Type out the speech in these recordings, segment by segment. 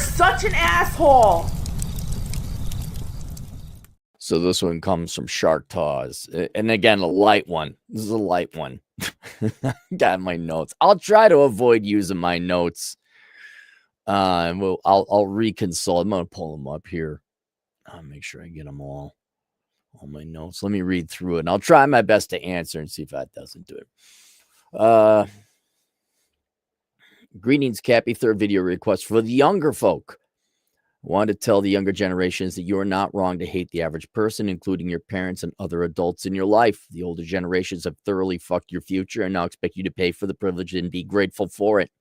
such an asshole. So this one comes from Shark Taws. And again, a light one. This is a light one. Got my notes. I'll try to avoid using my notes. I'll reconsult. I'm going to pull them up here. I'll make sure I get them all my notes. Let me read through it. And I'll try my best to answer and see if that doesn't do it. Greetings, Cappy. Third video request for the younger folk. I want to tell the younger generations that you are not wrong to hate the average person, including your parents and other adults in your life. The older generations have thoroughly fucked your future and now expect you to pay for the privilege and be grateful for it.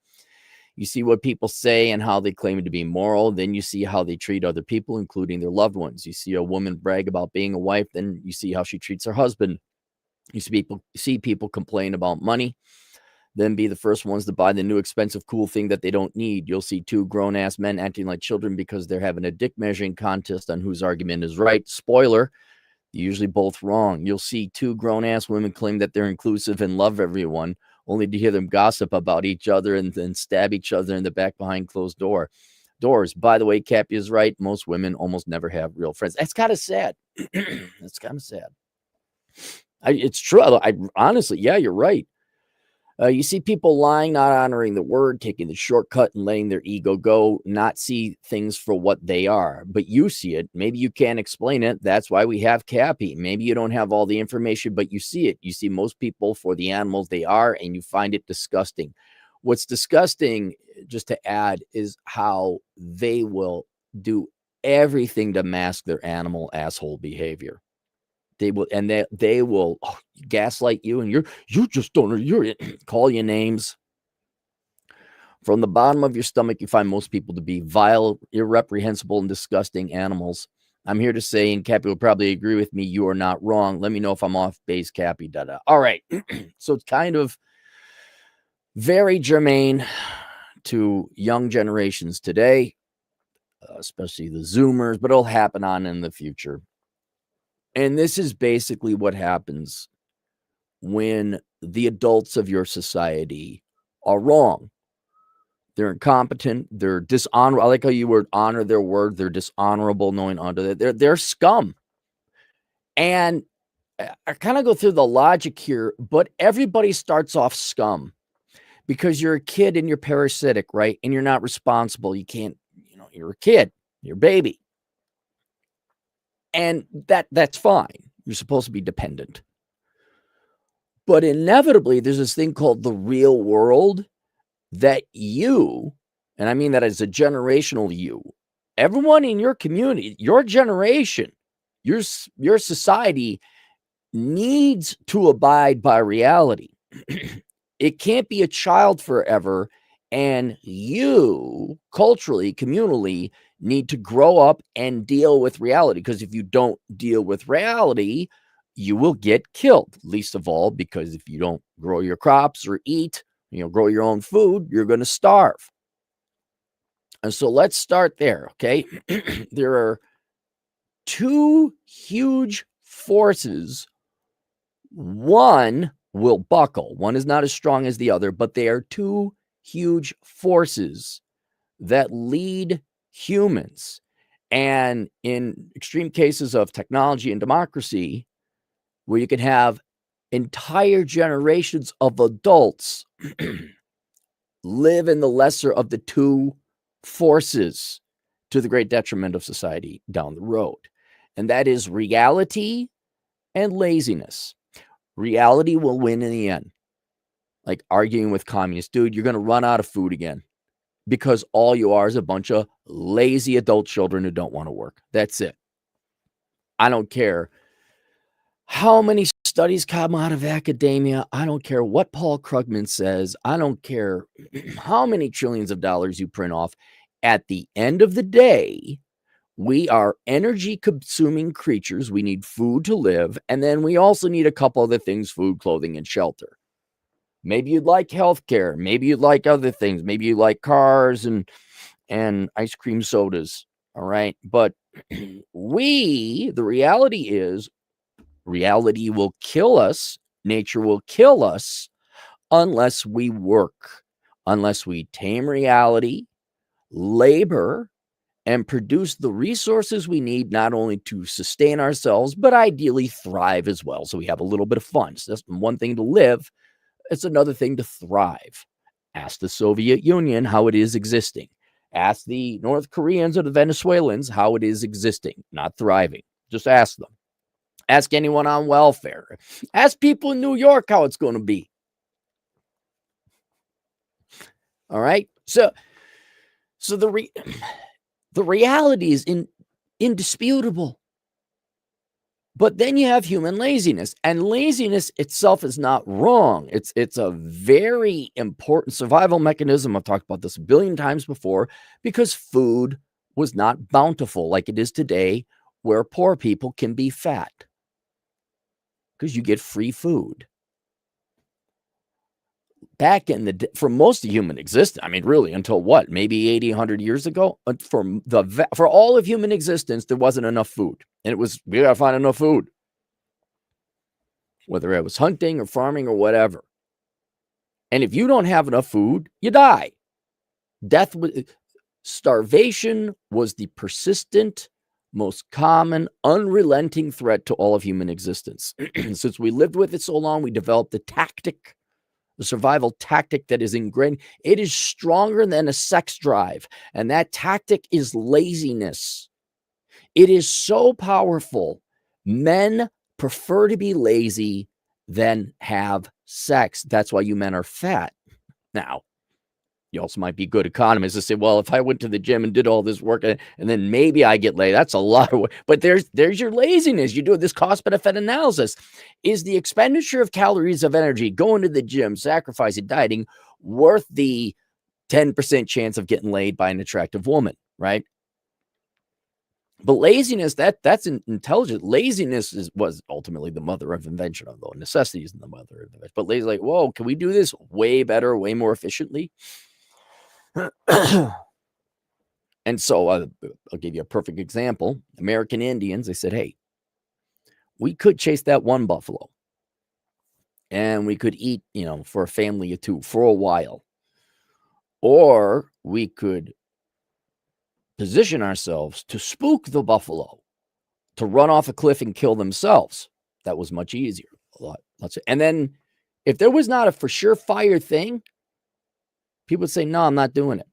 You see what people say and how they claim to be moral. Then you see how they treat other people, including their loved ones. You see a woman brag about being a wife. Then you see how she treats her husband. You see people complain about money, then be the first ones to buy the new expensive cool thing that they don't need. You'll see two grown-ass men acting like children because they're having a dick measuring contest on whose argument is right. Spoiler, they're usually both wrong. You'll see two grown-ass women claim that they're inclusive and love everyone, only to hear them gossip about each other and then stab each other in the back behind closed doors. By the way, Cappy is right. Most women almost never have real friends. That's kind of sad. That's kind of sad. It's true. Honestly, yeah, you're right. You see people lying, not honoring the word, taking the shortcut and letting their ego go, not see things for what they are. But you see it. Maybe you can't explain it. That's why we have Cappy. Maybe you don't have all the information, but you see it. You see most people for the animals they are, and you find it disgusting. What's disgusting, just to add, is how they will do everything to mask their animal asshole behavior. They will gaslight you, and you just don't know. You're call you names. From the bottom of your stomach, you find most people to be vile, irreprehensible, and disgusting animals. I'm here to say, and Cappy will probably agree with me, you are not wrong. Let me know if I'm off base, Cappy. All right. So it's kind of very germane to young generations today, especially the Zoomers, but it'll happen on in the future. And this is basically what happens when the adults of your society are wrong. They're incompetent. They're dishonorable. I like how you would honor their word. They're dishonorable, knowing onto that. They're scum. And I kind of go through the logic here, but everybody starts off scum because you're a kid and you're parasitic, right? And you're not responsible. You can't, you're a kid, you're a baby. And that's fine. You're supposed to be dependent. But inevitably, there's this thing called the real world that you, and I mean that as a generational you, everyone in your community, your generation, your society needs to abide by reality. It can't be a child forever. And you, culturally, communally, need to grow up and deal with reality. Because if you don't deal with reality, you will get killed. Least of all, because if you don't grow your crops or eat, grow your own food, you're going to starve. And so let's start there, okay? There are two huge forces. One will buckle. One is not as strong as the other, but they are two huge forces that lead humans. And in extreme cases of technology and democracy, where you can have entire generations of adults live in the lesser of the two forces to the great detriment of society down the road. And that is reality and laziness. Reality will win in the end. Like arguing with communists, dude, you're going to run out of food again because all you are is a bunch of lazy adult children who don't want to work. That's it. I don't care how many studies come out of academia. I don't care what Paul Krugman says. I don't care how many trillions of dollars you print off. At the end of the day, we are energy consuming creatures. We need food to live. And then we also need a couple other things: food, clothing, and shelter. Maybe you'd like healthcare. Maybe you'd like other things. Maybe you like cars and ice cream sodas. All right. But the reality is, reality will kill us. Nature will kill us unless we work, unless we tame reality, labor, and produce the resources we need not only to sustain ourselves, but ideally thrive as well. So we have a little bit of fun. So that's one thing to live. It's another thing to thrive. Ask the Soviet Union how it is existing. Ask the North Koreans or the Venezuelans how it is existing, not thriving. Just ask them. Ask anyone on welfare. Ask people in New York how it's going to be. All right. So the reality is indisputable. But then you have human laziness, and laziness itself is not wrong. It's a very important survival mechanism. I've talked about this a billion times before, because food was not bountiful like it is today, where poor people can be fat because you get free food. Back in the for most of human existence, I mean, really, until what, maybe 80, 100 years ago, for all of human existence, there wasn't enough food. And it was, we got to find enough food, whether it was hunting or farming or whatever. And if you don't have enough food, you die. Starvation was the persistent, most common, unrelenting threat to all of human existence. Since we lived with it so long, we developed a tactic, the survival tactic that is ingrained. It is stronger than a sex drive. And that tactic is laziness. It is so powerful. Men prefer to be lazy than have sex. That's why you men are fat. Now, you also might be good economists to say, well, if I went to the gym and did all this work and then maybe I get laid, that's a lot of work. But there's your laziness. You do this cost-benefit analysis. Is the expenditure of calories of energy, going to the gym, sacrificing, dieting, worth the 10% chance of getting laid by an attractive woman, right? But laziness, that's intelligent. Laziness was ultimately the mother of invention, although necessity isn't the mother of invention. But lazy, like, whoa, can we do this way better, way more efficiently? And so I'll give you a perfect example. American Indians, they said, hey, we could chase that one buffalo and we could eat, for a family of two for a while. Or we could position ourselves to spook the buffalo to run off a cliff and kill themselves. That was much easier. And then if there was not a for sure fire thing, people would say, no, I'm not doing it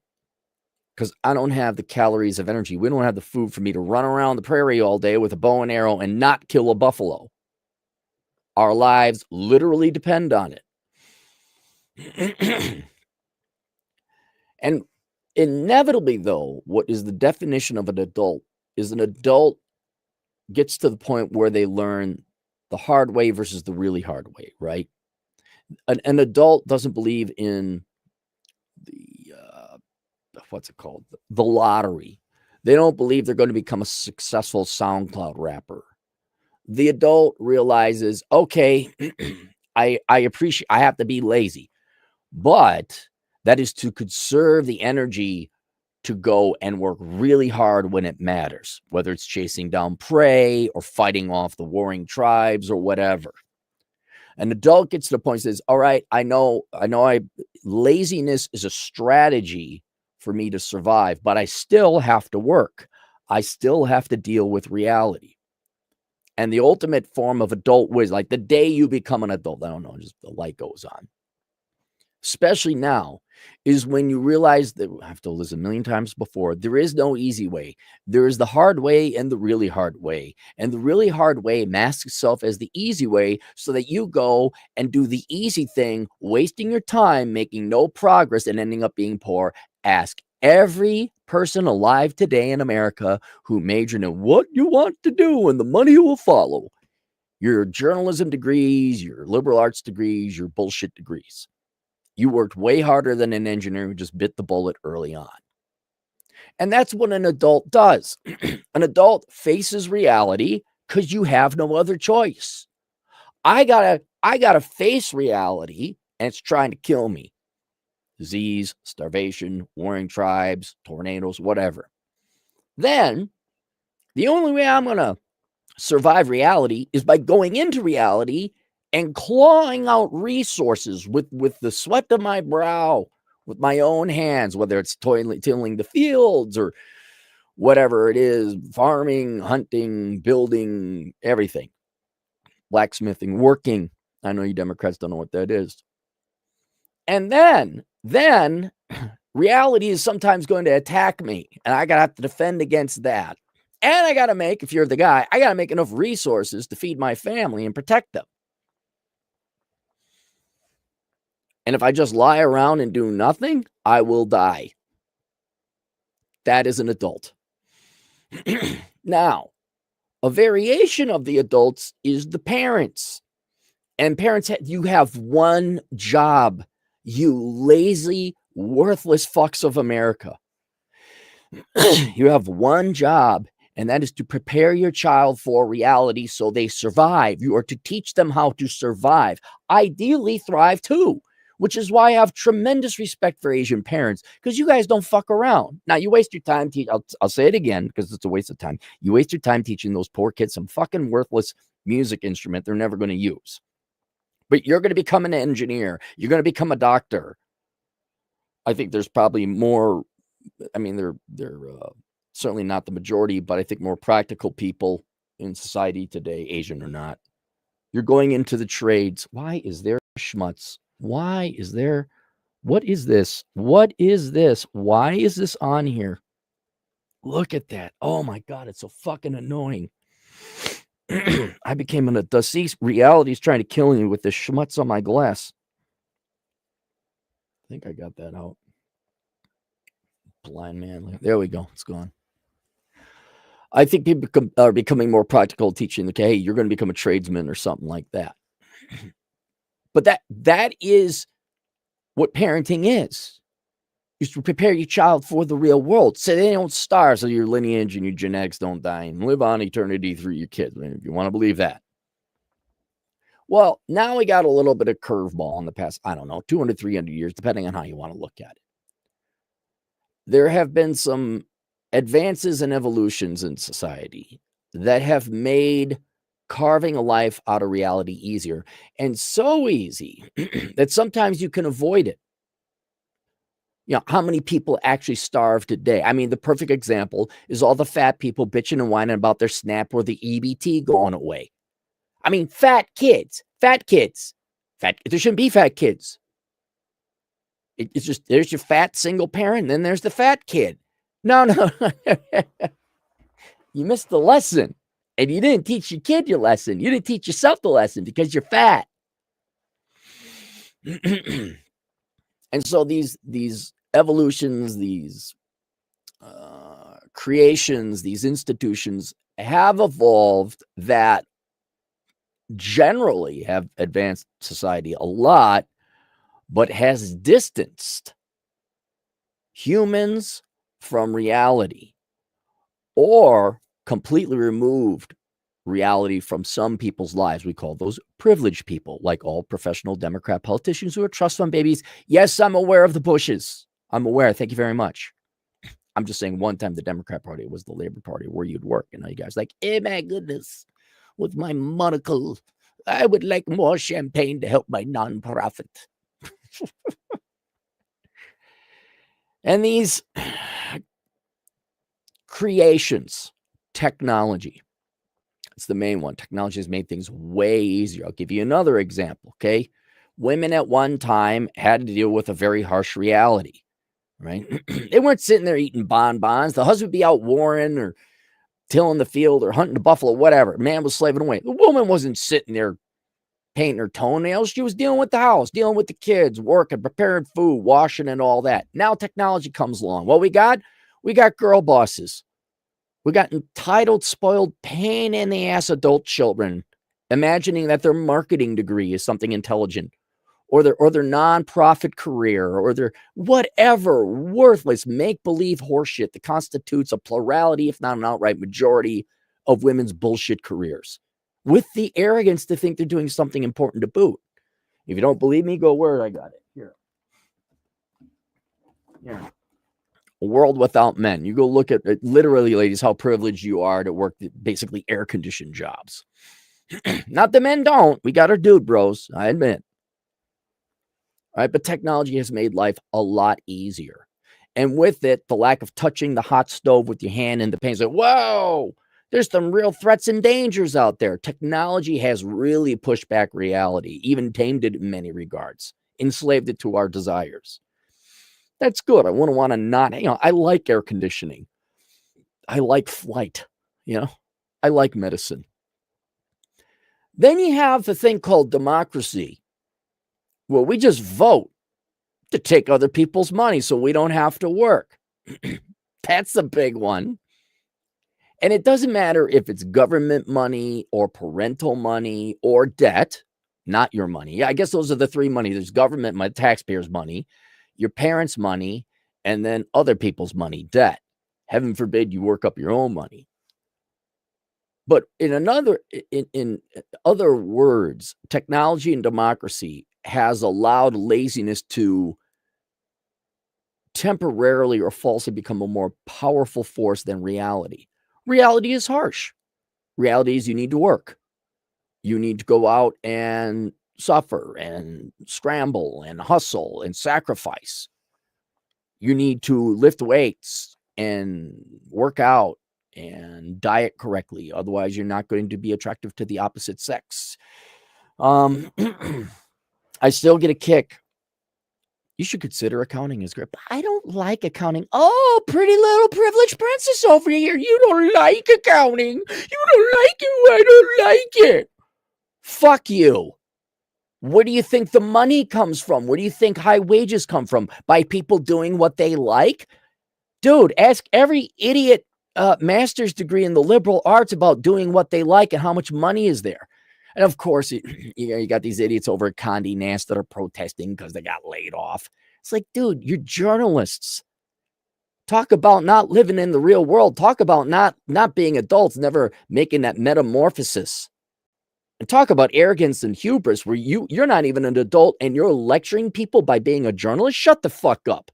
because I don't have the calories of energy. We don't have the food for me to run around the prairie all day with a bow and arrow and not kill a buffalo. Our lives literally depend on it. And inevitably, though, what is the definition of an adult is an adult gets to the point where they learn the hard way versus the really hard way, right? An adult doesn't believe in the what's it called? The lottery. They don't believe they're going to become a successful SoundCloud rapper. The adult realizes, okay, I appreciate, I have to be lazy, but that is to conserve the energy to go and work really hard when it matters, whether it's chasing down prey or fighting off the warring tribes or whatever. An adult gets to the point and says, all right, I know laziness is a strategy for me to survive, but I still have to work. I still have to deal with reality. And the ultimate form of adult wisdom, like the day you become an adult, I don't know, just the light goes on, especially now, is when you realize that, I have told this a million times before, there is no easy way. There is the hard way and the really hard way. And the really hard way masks itself as the easy way so that you go and do the easy thing, wasting your time, making no progress and ending up being poor. Ask every person alive today in America who majored in what you want to do and the money will follow. Your journalism degrees, your liberal arts degrees, your bullshit degrees. You worked way harder than an engineer who just bit the bullet early on. And that's what an adult does. An adult faces reality because you have no other choice. I gotta face reality, and it's trying to kill me. Disease, starvation, warring tribes, tornadoes, whatever. Then the only way I'm going to survive reality is by going into reality and clawing out resources with the sweat of my brow, with my own hands, whether it's tilling the fields or whatever it is, farming, hunting, building, everything, blacksmithing, working. I know you Democrats don't know what that is. And then reality is sometimes going to attack me, and I got to have to defend against that. And I got to make, if you're the guy, I got to make enough resources to feed my family and protect them. And if I just lie around and do nothing, I will die. That is an adult. Now, a variation of the adults is the parents. And parents, you have one job, you lazy, worthless fucks of America. You have one job, and that is to prepare your child for reality so they survive. You are to teach them how to survive, ideally thrive too, which is why I have tremendous respect for Asian parents, because you guys don't fuck around. Now, you waste your time. I'll say it again because it's a waste of time. You waste your time teaching those poor kids some fucking worthless music instrument they're never going to use. But you're going to become an engineer. You're going to become a doctor. I think there's probably more. I mean, they're certainly not the majority, but I think more practical people in society today, Asian or not. You're going into the trades. Why is there schmutz? Why is there? What is this? What is this? Why is this on here? Look at that. Oh my God, it's so fucking annoying. I became an deceased. Reality is trying to kill me with this schmutz on my glass. I think I got that out. Blind man. There we go. It's gone. I think people are becoming more practical, teaching, okay, hey, you're going to become a tradesman or something like that. But that is what parenting is to prepare your child for the real world, so they don't starve, so your lineage and your genetics don't die and live on eternity through your kids, if you want to believe that. Well, now we got a little bit of curveball in the past, I don't know, 200, 300 years, depending on how you want to look at it. There have been some advances and evolutions in society that have made carving a life out of reality easier, and so easy that sometimes you can avoid it. You know, how many people actually starve today? I mean, the perfect example is all the fat people bitching and whining about their SNAP or the EBT going away. I mean, fat kids. There shouldn't be fat kids. It's just, there's your fat single parent, and then there's the fat kid. No. You missed the lesson, and you didn't teach your kid your lesson. You didn't teach yourself the lesson because you're fat. And so these evolutions, these creations, these institutions have evolved that generally have advanced society a lot, but has distanced humans from reality, or completely removed reality from some people's lives. We call those privileged people, like all professional Democrat politicians who are trust fund babies. Yes, I'm aware of the Bushes. I'm aware. Thank you very much. I'm just saying, one time the Democrat Party was the Labor Party where you'd work. And you guys like, oh my goodness, with my monocle, I would like more champagne to help my nonprofit. And these creations, technology, it's the main one. Technology has made things way easier. I'll give you another example, okay? Women at one time had to deal with a very harsh reality, right? They weren't sitting there eating bonbons. The husband would be out warring or tilling the field or hunting the buffalo, whatever. Man was slaving away. The woman wasn't sitting there painting her toenails. She was dealing with the house, dealing with the kids, working, preparing food, washing, and all that. Now technology comes along. What we got girl bosses. We got entitled, spoiled, pain in the ass adult children, imagining that their marketing degree is something intelligent, or their nonprofit career, or their whatever worthless make-believe horseshit that constitutes a plurality, if not an outright majority, of women's bullshit careers, with the arrogance to think they're doing something important to boot. If you don't believe me, go where I got it. Here. Yeah. A world without men. You go look at it, literally, ladies, how privileged you are to work basically air-conditioned jobs. Not the men don't. We got our dude bros, I admit. All right, but technology has made life a lot easier. And with it, the lack of touching the hot stove with your hand in the pain. It's like, whoa, there's some real threats and dangers out there. Technology has really pushed back reality, even tamed it in many regards, enslaved it to our desires. That's good. I wouldn't want to not, I like air conditioning. I like flight, I like medicine. Then you have the thing called democracy, where we just vote to take other people's money so we don't have to work. That's a big one. And it doesn't matter if it's government money or parental money or debt, not your money. Yeah, I guess those are the three money. There's government money, taxpayers' money, your parents' money, and then other people's money, debt. Heaven forbid you work up your own money. But in other words, technology and democracy has allowed laziness to temporarily or falsely become a more powerful force than reality. Reality is harsh. Reality is you need to work. You need to go out and suffer and scramble and hustle and sacrifice. You need to lift weights and work out and diet correctly. Otherwise, you're not going to be attractive to the opposite sex. I still get a kick. You should consider accounting is great, but I don't like accounting. Oh, pretty little privileged princess over here. You don't like accounting. You don't like it. I don't like it. Fuck you. Where do you think the money comes from? Where do you think high wages come from? By people doing what they like? Dude, ask every idiot master's degree in the liberal arts about doing what they like and how much money is there. And of course, you got these idiots over at Condé Nast that are protesting because they got laid off. It's like, dude, you're journalists. Talk about not living in the real world. Talk about not being adults, never making that metamorphosis. And talk about arrogance and hubris where you're not even an adult and you're lecturing people by being a journalist. Shut the fuck up.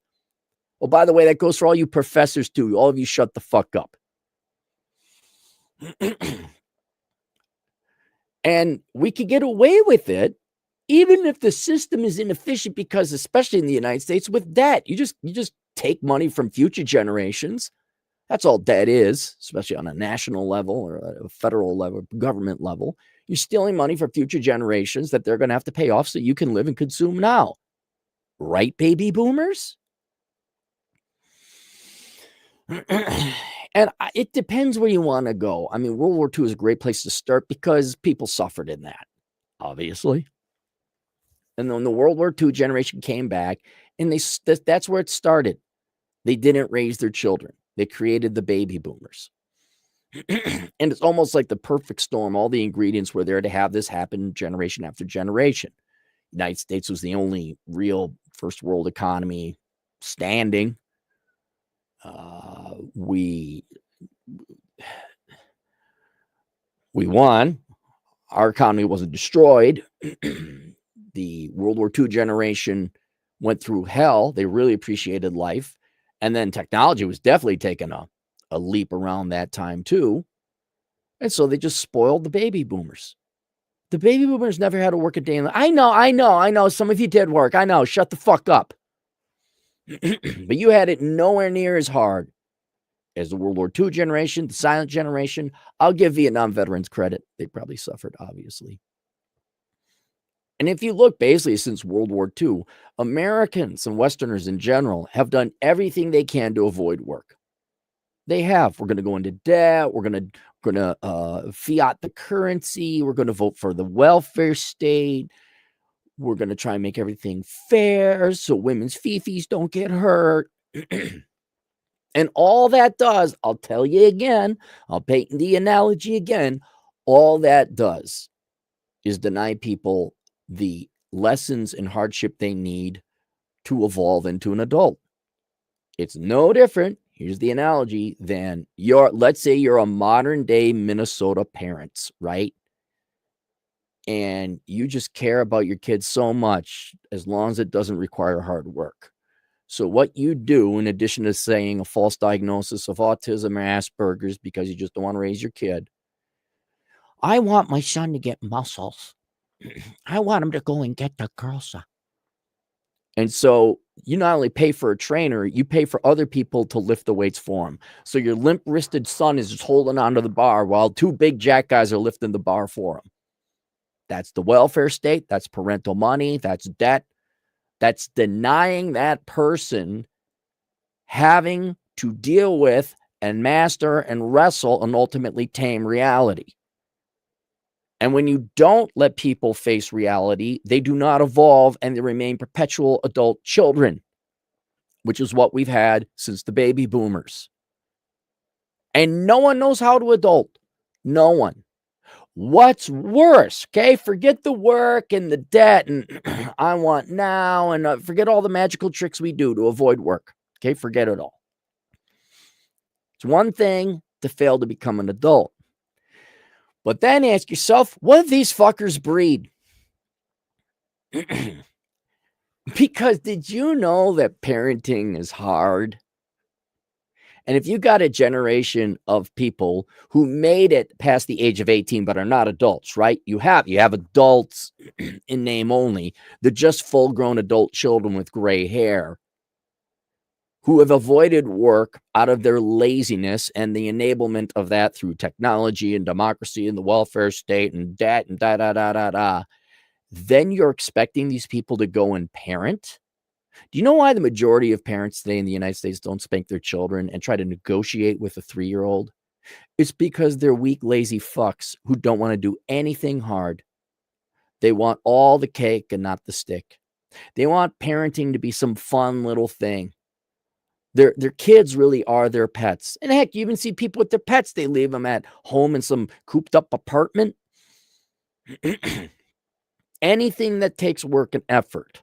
Oh, by the way, that goes for all you professors too. All of you shut the fuck up. And we could get away with it even if the system is inefficient because, especially in the United States, with debt, you just take money from future generations. That's all debt is, especially on a national level or a federal level, government level. You're stealing money from future generations that they're going to have to pay off so you can live and consume now. Right, baby boomers? And it depends where you want to go. I mean, World War II is a great place to start because people suffered in that, obviously. And then the World War II generation came back, and that's where it started. They didn't raise their children. They created the baby boomers. And it's almost like the perfect storm. All the ingredients were there to have this happen generation after generation. The United States was the only real first world economy standing. We won. Our economy wasn't destroyed. The World War II generation went through hell. They really appreciated life. And then technology was definitely taking a leap around that time too. And so they just spoiled the baby boomers. The baby boomers never had to work a day in the I know. Some of you did work. I know. Shut the fuck up. But you had it nowhere near as hard as the World War II generation, the silent generation. I'll give Vietnam veterans credit. They probably suffered, obviously. And if you look basically since World War II, Americans and Westerners in general have done everything they can to avoid work. They have. We're going to go into debt. We're going to fiat the currency. We're going to vote for the welfare state. We're going to try and make everything fair so women's fifis don't get hurt. And all that does, I'll tell you again, I'll paint the analogy again, all that does is deny people the lessons and hardship they need to evolve into an adult. It's no different, here's the analogy, than let's say you're a modern day Minnesota parent, right? And you just care about your kids so much as long as it doesn't require hard work. So what you do, in addition to saying a false diagnosis of autism or Asperger's because you just don't want to raise your kid, I want my son to get muscles. I want him to go and get the girls. And so you not only pay for a trainer, you pay for other people to lift the weights for him. So your limp-wristed son is just holding onto the bar while two big jack guys are lifting the bar for him. That's the welfare state. That's parental money. That's debt. That's denying that person having to deal with and master and wrestle and ultimately tame reality. And when you don't let people face reality, they do not evolve and they remain perpetual adult children, which is what we've had since the baby boomers. And no one knows how to adult. No one. What's worse? Okay, forget the work and the debt and I want now and forget all the magical tricks we do to avoid work. Okay, forget it all. It's one thing to fail to become an adult. But then ask yourself, what do these fuckers breed? Because did you know that parenting is hard? And if you got a generation of people who made it past the age of 18 but are not adults, right? You have adults in name only. They're just full-grown adult children with gray hair who have avoided work out of their laziness and the enablement of that through technology and democracy and the welfare state and debt and da-da-da-da-da. Then you're expecting these people to go and parent? Do you know why the majority of parents today in the United States don't spank their children and try to negotiate with a 3-year-old? It's because they're weak, lazy fucks who don't want to do anything hard. They want all the cake and not the stick. They want parenting to be some fun little thing. Their kids really are their pets. And heck, you even see people with their pets, they leave them at home in some cooped up apartment. Anything that takes work and effort,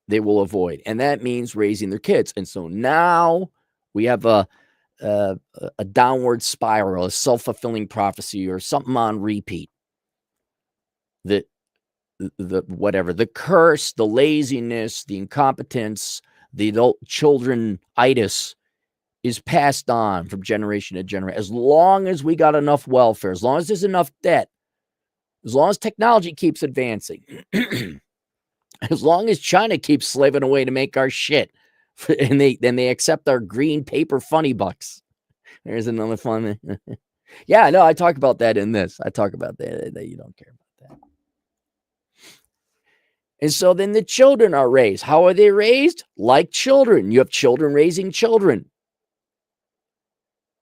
they will avoid. And that means raising their kids. And so now we have a downward spiral, a self-fulfilling prophecy or something on repeat. The whatever, the curse, the laziness, the incompetence, the adult children-itis is passed on from generation to generation. As long as we got enough welfare, as long as there's enough debt, as long as technology keeps advancing, as long as China keeps slaving away to make our shit, and they accept our green paper funny bucks. There's another fun. Yeah, no, I talk about that in this. I talk about that you don't care about that. And so then the children are raised. How are they raised? Like children. You have children raising children.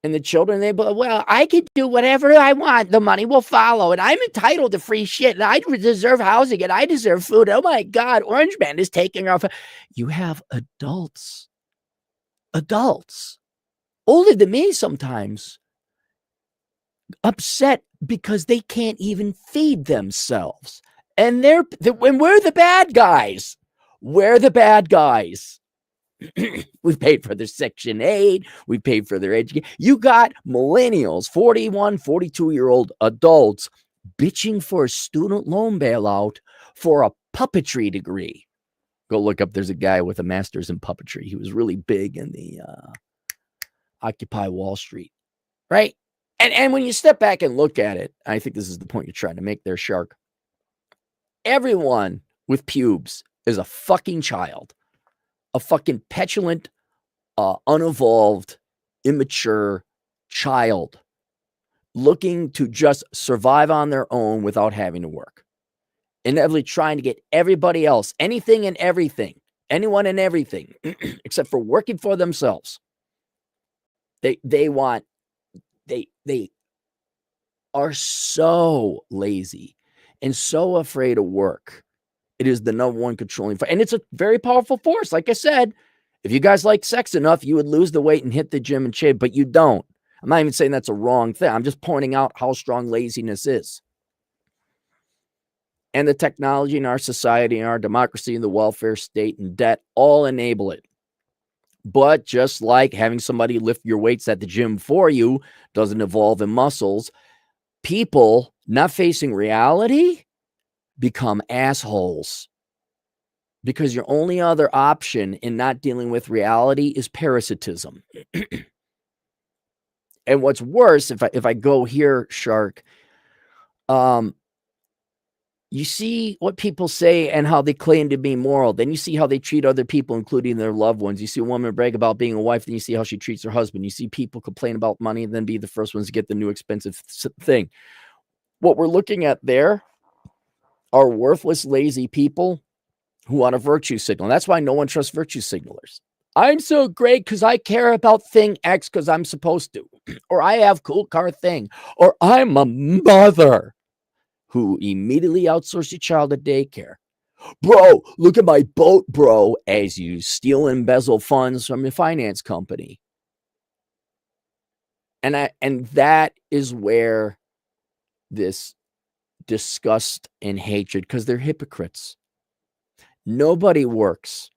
And the children, well, I can do whatever I want. The money will follow. And I'm entitled to free shit. And I deserve housing. And I deserve food. Oh, my God. Orange Man is taking off. You have adults, older than me sometimes, upset because they can't even feed themselves. And we're the bad guys. We're the bad guys. We've paid for their Section 8. We paid for their education. You got millennials, 41, 42-year-old adults bitching for a student loan bailout for a puppetry degree. Go look up. There's a guy with a master's in puppetry. He was really big in the Occupy Wall Street, right? And when you step back and look at it, I think this is the point you're trying to make there, Shark. Everyone with pubes is a fucking child, a fucking petulant, unevolved, immature child looking to just survive on their own without having to work. Inevitably trying to get everybody else, anything and everything, anyone and everything, except for working for themselves. They are so lazy and so afraid of work. It is the number one controlling force. And it's a very powerful force. Like I said, if you guys like sex enough, you would lose the weight and hit the gym and shave, but you don't. I'm not even saying that's a wrong thing. I'm just pointing out how strong laziness is. And the technology in our society and our democracy and the welfare state and debt all enable it. But just like having somebody lift your weights at the gym for you doesn't evolve in muscles, people not facing reality become assholes. Because your only other option in not dealing with reality is parasitism. And what's worse, if I go here, Shark, You see what people say and how they claim to be moral. Then you see how they treat other people, including their loved ones. You see a woman brag about being a wife, then you see how she treats her husband. You see people complain about money and then be the first ones to get the new expensive thing. What we're looking at there are worthless, lazy people who want a virtue signal. And that's why no one trusts virtue signalers. I'm so great because I care about thing X because I'm supposed to. Or I have cool car thing. Or I'm a mother who immediately outsourced your child to daycare. Bro, look at my boat, bro, as you steal and embezzle funds from your finance company. And that is where this disgust and hatred, because they're hypocrites. Nobody works.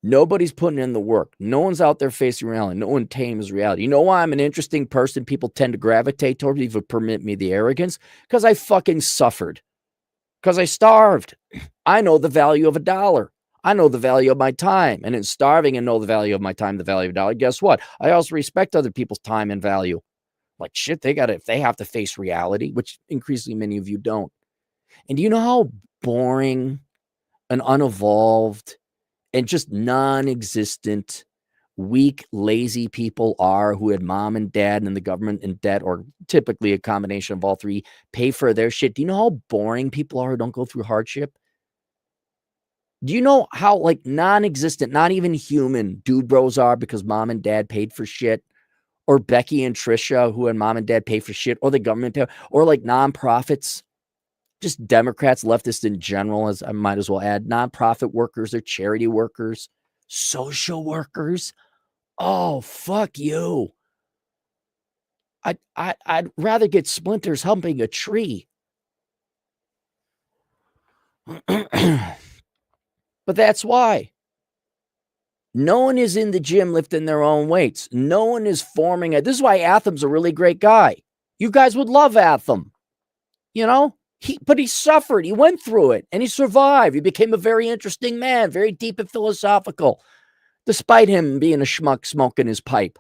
Nobody's putting in the work. No one's out there facing reality. No one tames reality. You know why I'm an interesting person people tend to gravitate towards, even permit me the arrogance? Because I fucking suffered. Because I starved. I know the value of $1. I know the value of my time. And in starving and know the value of my time, the value of $1, guess what? I also respect other people's time and value. Like shit, if they have to face reality, which increasingly many of you don't. And do you know how boring and unevolved and just non-existent, weak, lazy people are who had mom and dad and the government in debt, or typically a combination of all three, pay for their shit? Do you know how boring people are who don't go through hardship? Do you know how like non-existent, not even human dude bros are because mom and dad paid for shit? Or Becky and Trisha who had mom and dad pay for shit, or the government pay, or like nonprofits, just Democrats, leftists in general, as I might as well add, nonprofit workers or charity workers, social workers. Oh, fuck you. I'd rather get splinters humping a tree. But that's why. No one is in the gym lifting their own weights. No one is forming it. This is why Atham's a really great guy. You guys would love Atham. You know? But he suffered. He went through it and he survived. He became a very interesting man, very deep and philosophical, despite him being a schmuck smoking his pipe.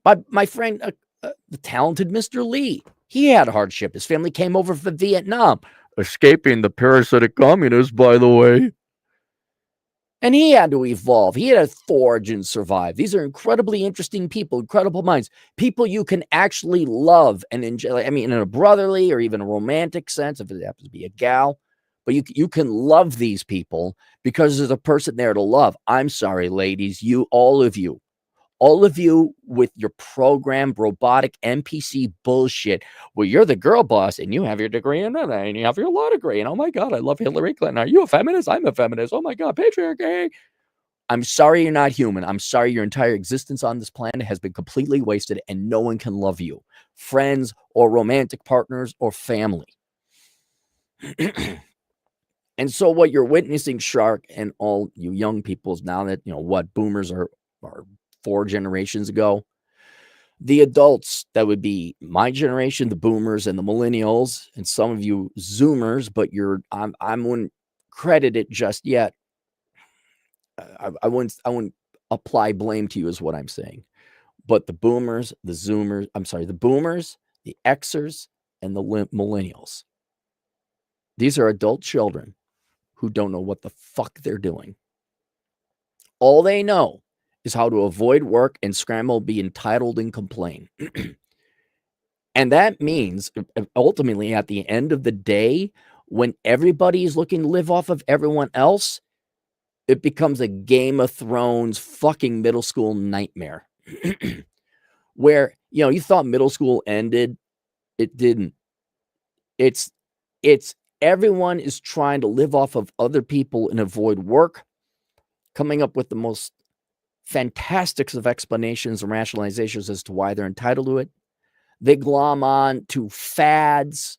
But my friend, the talented Mr. Lee, he had hardship. His family came over from Vietnam, escaping the parasitic communists, by the way. And he had to evolve. He had to forge and survive. These are incredibly interesting people, incredible minds, people you can actually love and enjoy. I mean, in a brotherly or even a romantic sense, if it happens to be a gal, but you can love these people because there's a person there to love. I'm sorry, ladies, all of you with your programmed robotic NPC bullshit, where you're the girl boss and you have your degree in that and you have your law degree. And oh my God, I love Hillary Clinton. Are you a feminist? I'm a feminist. Oh my God, patriarchy. I'm sorry you're not human. I'm sorry your entire existence on this planet has been completely wasted and no one can love you. Friends or romantic partners or family. And so what you're witnessing, Shark, and all you young peoples now that, what boomers are 4 generations ago, the adults that would be my generation, the boomers and the millennials, and some of you zoomers, but I wouldn't credit it just yet. I wouldn't apply blame to you is what I'm saying. But the boomers, the boomers, the Xers, and the millennials. These are adult children who don't know what the fuck they're doing. All they know is how to avoid work and scramble, be entitled, and complain. And that means ultimately at the end of the day, when everybody is looking to live off of everyone else, it becomes a Game of Thrones fucking middle school nightmare. Where, you thought middle school ended. It didn't. It's everyone is trying to live off of other people and avoid work, coming up with the most fantastics of explanations and rationalizations as to why they're entitled to it. They glom on to fads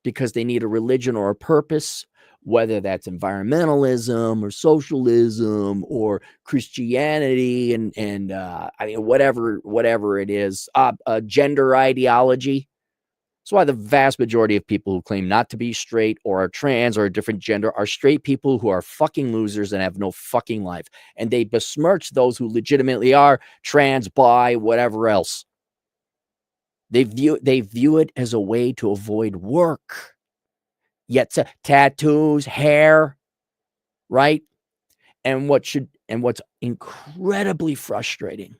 because they need a religion or a purpose, whether that's environmentalism or socialism or Christianity and I mean, whatever it is, gender ideology. That's why the vast majority of people who claim not to be straight or are trans or a different gender are straight people who are fucking losers and have no fucking life. And they besmirch those who legitimately are trans, bi, whatever else. They view it as a way to avoid work. Yet tattoos, hair, right? And what's incredibly frustrating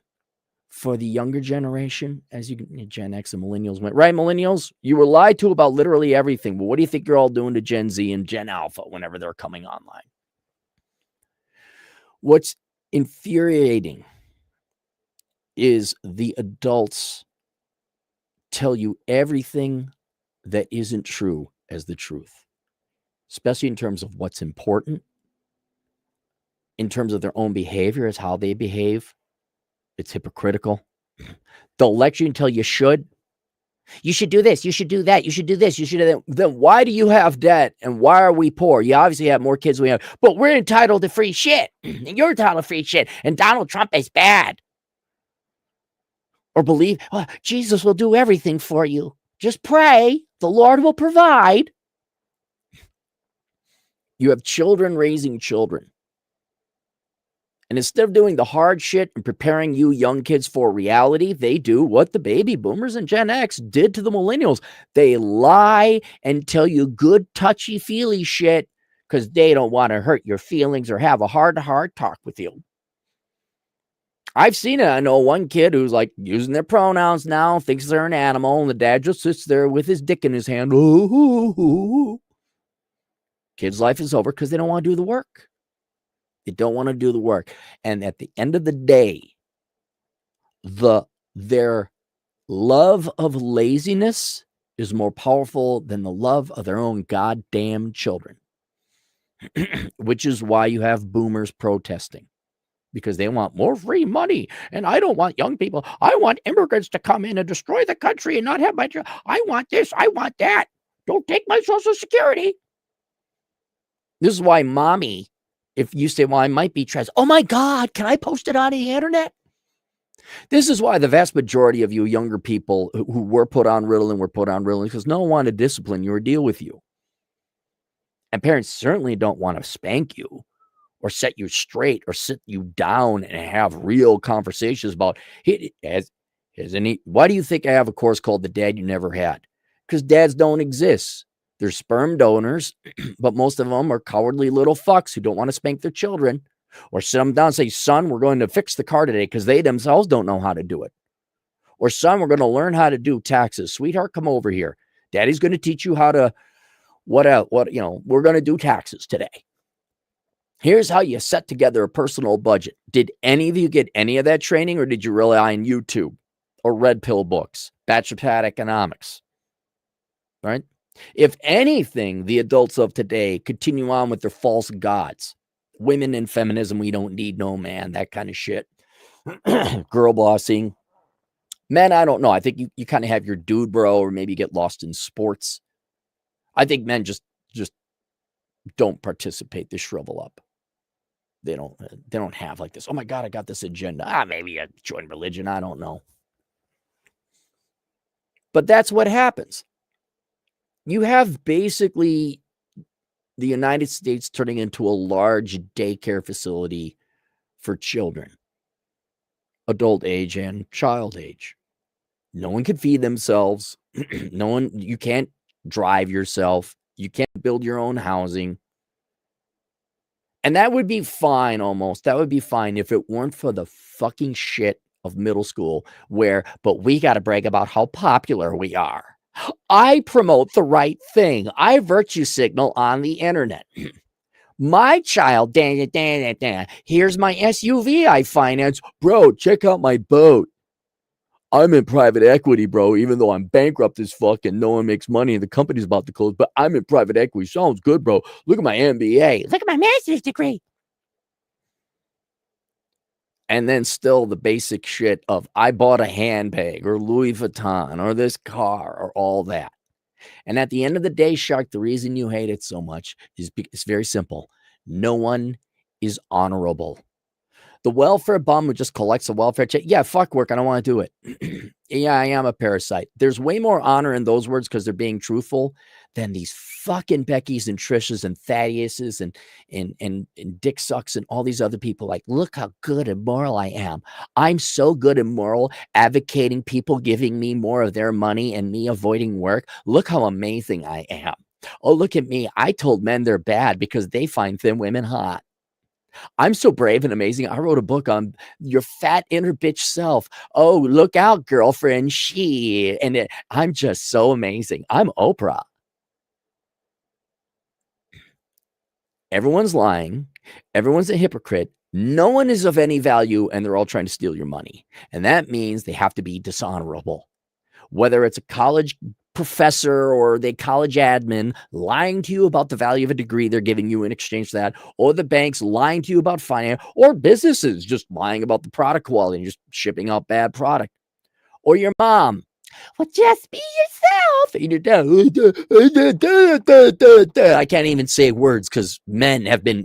for the younger generation, as you Gen X and millennials went, right? Millennials, you were lied to about literally everything. But what do you think you're all doing to Gen Z and Gen Alpha whenever they're coming online? What's infuriating is the adults tell you everything that isn't true as the truth, especially in terms of what's important, in terms of their own behavior, as how they behave. It's hypocritical. They'll lecture you until you should. You should do this. You should do that. You should do this. You should do that. Then why do you have debt? And why are we poor? You obviously have more kids than we have, but we're entitled to free shit. And you're entitled to free shit. And Donald Trump is bad. Or believe, oh, Jesus will do everything for you. Just pray. The Lord will provide. You have children raising children. And instead of doing the hard shit and preparing you young kids for reality, they do what the baby boomers and Gen X did to the millennials. They lie and tell you good, touchy-feely shit because they don't want to hurt your feelings or have a heart-to-heart talk with you. I've seen it. I know one kid who's like using their pronouns now, thinks they're an animal, and the dad just sits there with his dick in his hand. Ooh. Kid's life is over because they don't want to do the work. They don't want to do the work. And at the end of the day, their love of laziness is more powerful than the love of their own goddamn children. Which is why you have boomers protesting. Because they want more free money. And I don't want young people. I want immigrants to come in and destroy the country and not have my job. I want this. I want that. Don't take my Social Security. This is why mommy, if you say, well, I might be trans. Oh my God, can I post it on the internet? This is why the vast majority of you younger people who were put on Ritalin were put on Ritalin because no one wanted to discipline you or deal with you. And parents certainly don't want to spank you or set you straight or sit you down and have real conversations about why do you think I have a course called The Dad You Never Had? Because dads don't exist. They're sperm donors, but most of them are cowardly little fucks who don't want to spank their children or sit them down and say, son, we're going to fix the car today because they themselves don't know how to do it. Or son, we're going to learn how to do taxes. Sweetheart, come over here. Daddy's going to teach you how to, we're going to do taxes today. Here's how you set together a personal budget. Did any of you get any of that training or did you rely on YouTube or red pill books, Bachelor Economics, right? If anything, the adults of today continue on with their false gods. Women in feminism, we don't need no man, that kind of shit. Girl bossing. Men, I don't know. I think you kind of have your dude bro or maybe get lost in sports. I think men just don't participate. They shrivel up. They don't have like this. Oh my God, I got this agenda. Maybe I join religion. I don't know. But that's what happens. You have basically the United States turning into a large daycare facility for children, adult age and child age. No one can feed themselves. You can't drive yourself. You can't build your own housing. And that would be fine almost. That would be fine if it weren't for the fucking shit of middle school but we got to brag about how popular we are. I promote the right thing. I virtue signal on the internet. My child, here's my SUV I finance. Bro, check out my boat. I'm in private equity, bro, even though I'm bankrupt as fuck and no one makes money and the company's about to close, but I'm in private equity. Sounds good, bro. Look at my MBA. Look at my master's degree. And then still the basic shit of I bought a handbag or Louis Vuitton or this car or all that. And at the end of the day, Shark, the reason you hate it so much is it's very simple. No one is honorable. The welfare bum who just collects a welfare check. Yeah, fuck work. I don't want to do it. Yeah, I am a parasite. There's way more honor in those words because they're being truthful than these fucking Beckys and Trishas and Thaddeus's and Dick Sucks and all these other people. Like, look how good and moral I am. I'm so good and moral, advocating people giving me more of their money and me avoiding work. Look how amazing I am. Oh, look at me. I told men they're bad because they find thin women hot. I'm so brave and amazing. I wrote a book on your fat inner bitch self. Oh, look out, girlfriend. I'm just so amazing. I'm Oprah. Everyone's lying. Everyone's a hypocrite. No one is of any value, and they're all trying to steal your money. And that means they have to be dishonorable. Whether it's a college professor or the college admin lying to you about the value of a degree they're giving you in exchange for that, or the banks lying to you about finance, or businesses just lying about the product quality and just shipping out bad product, or your mom, well, just be yourself. And I can't even say words because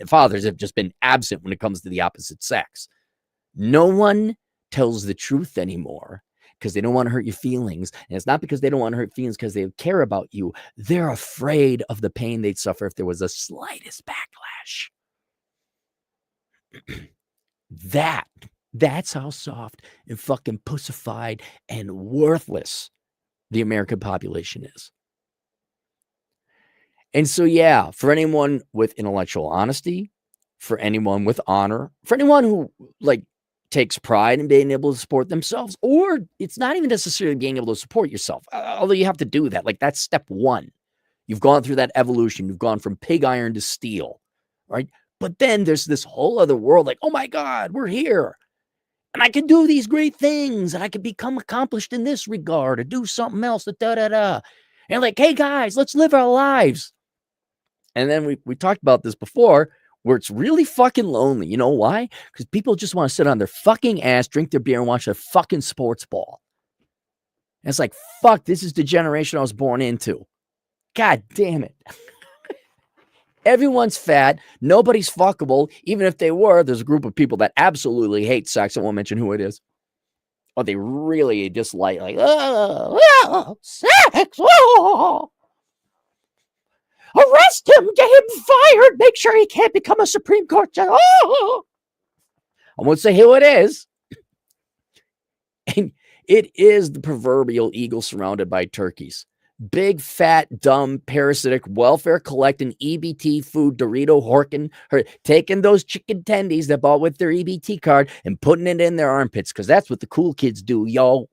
fathers have just been absent when it comes to the opposite sex. No one tells the truth anymore because they don't want to hurt your feelings. And it's not because they don't want to hurt feelings because they care about you. They're afraid of the pain they'd suffer if there was the slightest backlash. That's how soft and fucking pussified and worthless the American population is. And so, yeah, for anyone with intellectual honesty, for anyone with honor, for anyone who takes pride in being able to support themselves, or it's not even necessarily being able to support yourself, although you have to do that. That's step one. You've gone through that evolution. You've gone from pig iron to steel, right? But then there's this whole other world, oh my God, we're here. And I can do these great things, and I can become accomplished in this regard, or do something else, And hey guys, let's live our lives. And then we talked about this before, where it's really fucking lonely. You know why? Because people just want to sit on their fucking ass, drink their beer, and watch their fucking sports ball. And it's fuck, this is the generation I was born into. God damn it. Everyone's fat. Nobody's fuckable. Even if they were, there's a group of people that absolutely hate sex. I won't mention who it is. Or they really dislike, sex. Oh. Arrest him. Get him fired. Make sure he can't become a Supreme Court judge. Oh. I won't say who it is. And it is the proverbial eagle surrounded by turkeys. Big, fat, dumb, parasitic, welfare collecting, EBT food, Dorito horking, taking those chicken tendies that bought with their EBT card and putting it in their armpits because that's what the cool kids do, yo.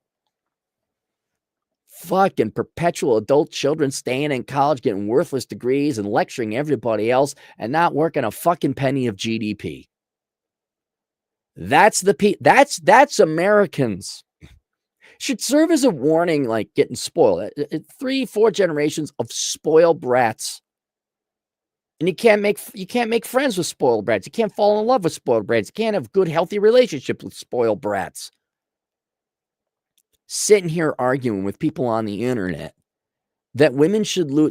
Fucking perpetual adult children staying in college, getting worthless degrees and lecturing everybody else and not working a fucking penny of GDP. That's Americans. Should serve as a warning, getting spoiled. 3-4 generations of spoiled brats. And you can't make friends with spoiled brats. You can't fall in love with spoiled brats. You can't have good, healthy relationships with spoiled brats. Sitting here arguing with people on the internet that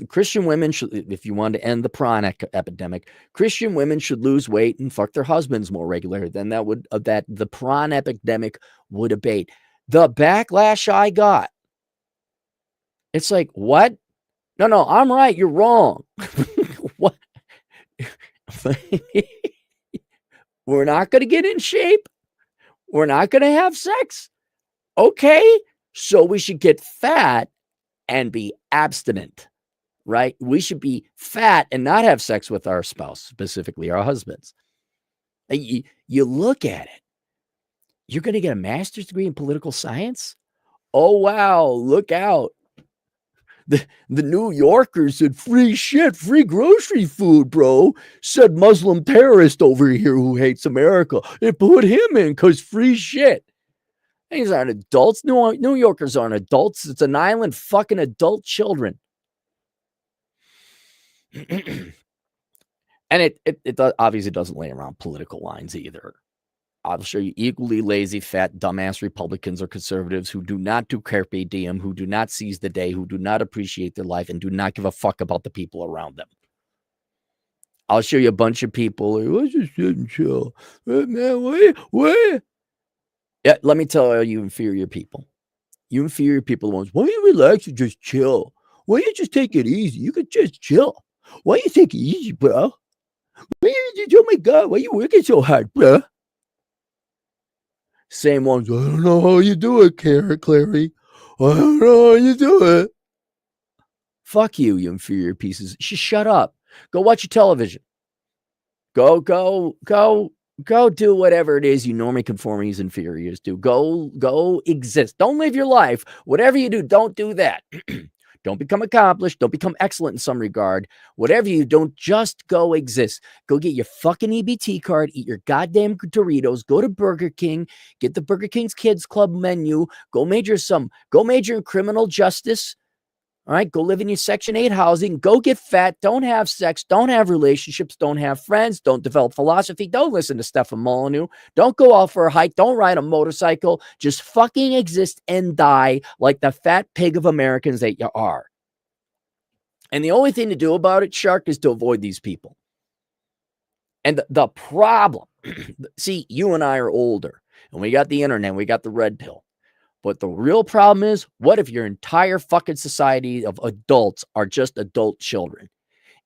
Christian women should, if you want to end the prawn epidemic, Christian women should lose weight and fuck their husbands more regularly. Then that the prawn epidemic would abate. The backlash I got, it's what? No, I'm right. You're wrong. What? We're not going to get in shape. We're not going to have sex. Okay. So we should get fat and be abstinent, right? We should be fat and not have sex with our spouse, specifically our husbands. You look at it. You're going to get a master's degree in political science? Oh, wow. Look out. The New Yorkers said free grocery food, bro. Said Muslim terrorist over here who hates America. They put him in because free shit. These aren't adults. New Yorkers aren't adults. It's an island fucking adult children. And it obviously doesn't lay around political lines either. I'll show you equally lazy, fat, dumbass Republicans or conservatives who do not do carpe diem, who do not seize the day, who do not appreciate their life, and do not give a fuck about the people around them. I'll show you a bunch of people who let's just sit and chill. Man, wait. Yeah, let me tell you inferior people. You inferior people, the ones, why don't you relax and just chill? Why don't you just take it easy? You could just chill. Why don't you take it easy, bro? Oh my God, why are you working so hard, bro? Same ones. I don't know how you do it, Clary. I don't know how you do it. Fuck you, you inferior pieces. Just shut up. Go watch your television. Go do whatever it is you normally conformities inferiors do. Go exist. Don't live your life. Whatever you do, don't do that. Don't become accomplished. Don't become excellent in some regard. Whatever you don't, just go exist. Go get your fucking EBT card, eat your goddamn Doritos, go to Burger King, get the Burger King's Kids Club menu, go major in criminal justice. All right, go live in your Section 8 housing. Go get fat. Don't have sex. Don't have relationships. Don't have friends. Don't develop philosophy. Don't listen to Stefan Molyneux. Don't go out for a hike. Don't ride a motorcycle. Just fucking exist and die like the fat pig of Americans that you are. And the only thing to do about it, Shark, is to avoid these people. And the problem, see, you and I are older, and we got the internet, we got the red pill. But the real problem is, what if your entire fucking society of adults are just adult children?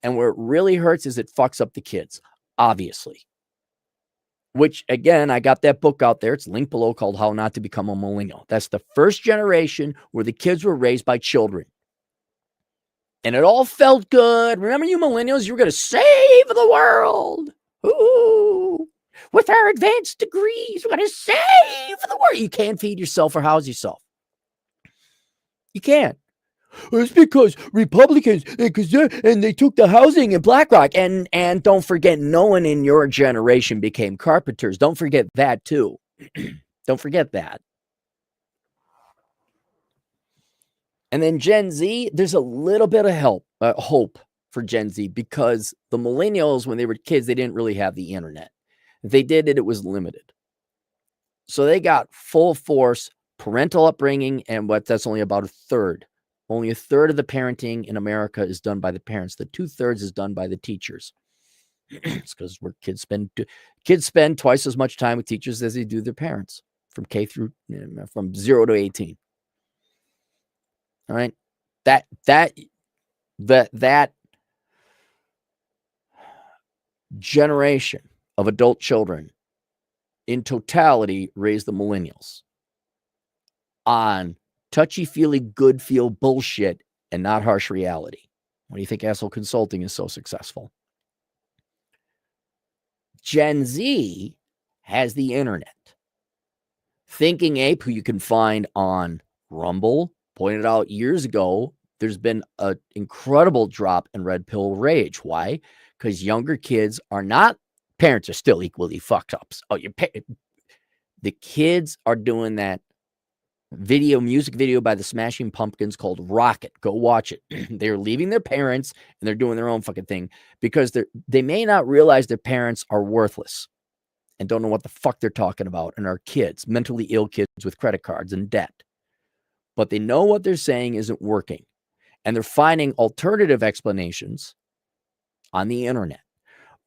And where it really hurts is it fucks up the kids, obviously. Which, again, I got that book out there. It's linked below called How Not to Become a Millennial. That's the first generation where the kids were raised by children. And it all felt good. Remember, you millennials, you were going to save the world. Ooh. With our advanced degrees, we're going to save the world. You can't feed yourself or house yourself. You can't. It's because Republicans, and they took the housing in BlackRock. And don't forget, no one in your generation became carpenters. Don't forget that, too. Don't forget that. And then Gen Z, there's a little bit of hope for Gen Z, because the millennials, when they were kids, they didn't really have the internet. If they did it, it was limited. So they got full force parental upbringing, and that's only about a third. Only a third of the parenting in America is done by the parents. The 2/3 is done by the teachers. It's because kids spend twice as much time with teachers as they do their parents, from from 0 to 18. All right, that generation of adult children in totality raised the millennials on touchy-feely, good-feel bullshit and not harsh reality. Why do you think Asshole Consulting is so successful? Gen Z has the internet. Thinking Ape, who you can find on Rumble, pointed out years ago, there's been an incredible drop in red pill rage. Why? Because younger kids are not, parents are still equally fucked ups. The kids are doing that music video by the Smashing Pumpkins called Rocket. Go watch it. They're leaving their parents and they're doing their own fucking thing, because they may not realize their parents are worthless and don't know what the fuck they're talking about, and are kids, mentally ill kids with credit cards and debt. But they know what they're saying isn't working, and they're finding alternative explanations on the internet.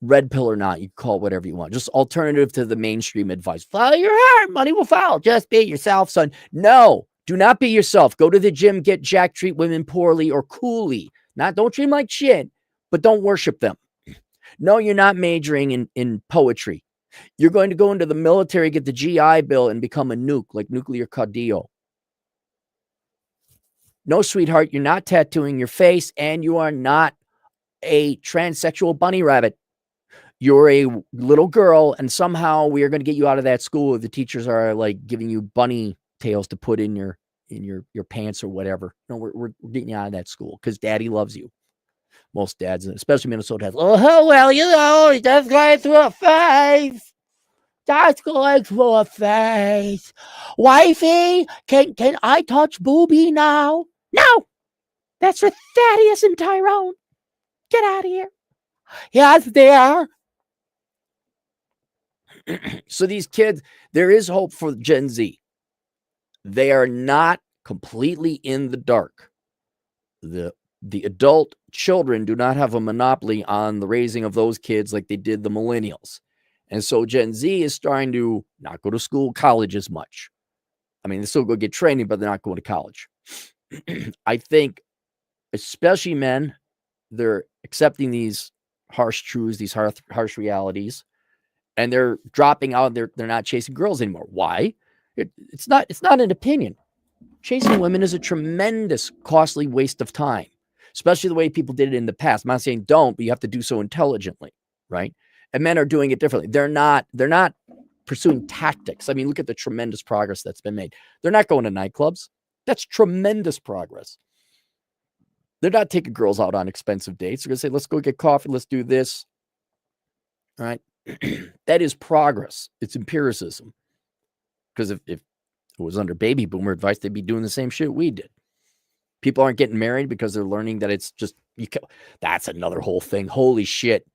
Red pill or not, you can call it whatever you want. Just alternative to the mainstream advice. Follow your heart, money will follow. Just be yourself, son. No, do not be yourself. Go to the gym, get jacked, treat women poorly or coolly. Don't treat them like shit, but don't worship them. No, you're not majoring in poetry. You're going to go into the military, get the GI Bill, and become a nuke, like Nuclear Caudillo. No, sweetheart, you're not tattooing your face, and you are not a transsexual bunny rabbit. You're a little girl, and somehow we are going to get you out of that school. The teachers are like giving you bunny tails to put in your pants or whatever. No, we're getting you out of that school because daddy loves you. Most dads, especially Minnesota dads. Oh, well, you know, just going through a phase. Just going through a phase. Wifey, can I touch Booby now? No, that's for Thaddeus and Tyrone. Get out of here. Yes, they are. So these kids, there is hope for Gen Z. They are not completely in the dark. The adult children do not have a monopoly on the raising of those kids like they did the millennials. And so Gen Z is starting to not go to school, college as much. I mean, they still go get training, but they're not going to college. I think, especially men, they're accepting these harsh truths, these harsh realities, and they're dropping out. They're not chasing girls anymore. Why? It's not an opinion. Chasing women is a tremendous, costly waste of time. especially the way people did it in the past. I'm not saying don't, but you have to do so intelligently, right? And men are doing it differently. They're not pursuing tactics. I mean, look at the tremendous progress that's been made. They're not going to nightclubs. That's tremendous progress. They're not taking girls out on expensive dates. They're going to say, let's go get coffee. Let's do this. All right. That is progress. It's empiricism. Because if it was under baby boomer advice, they'd be doing the same shit we did. People aren't getting married because they're learning that it's just, that's another whole thing. Holy shit.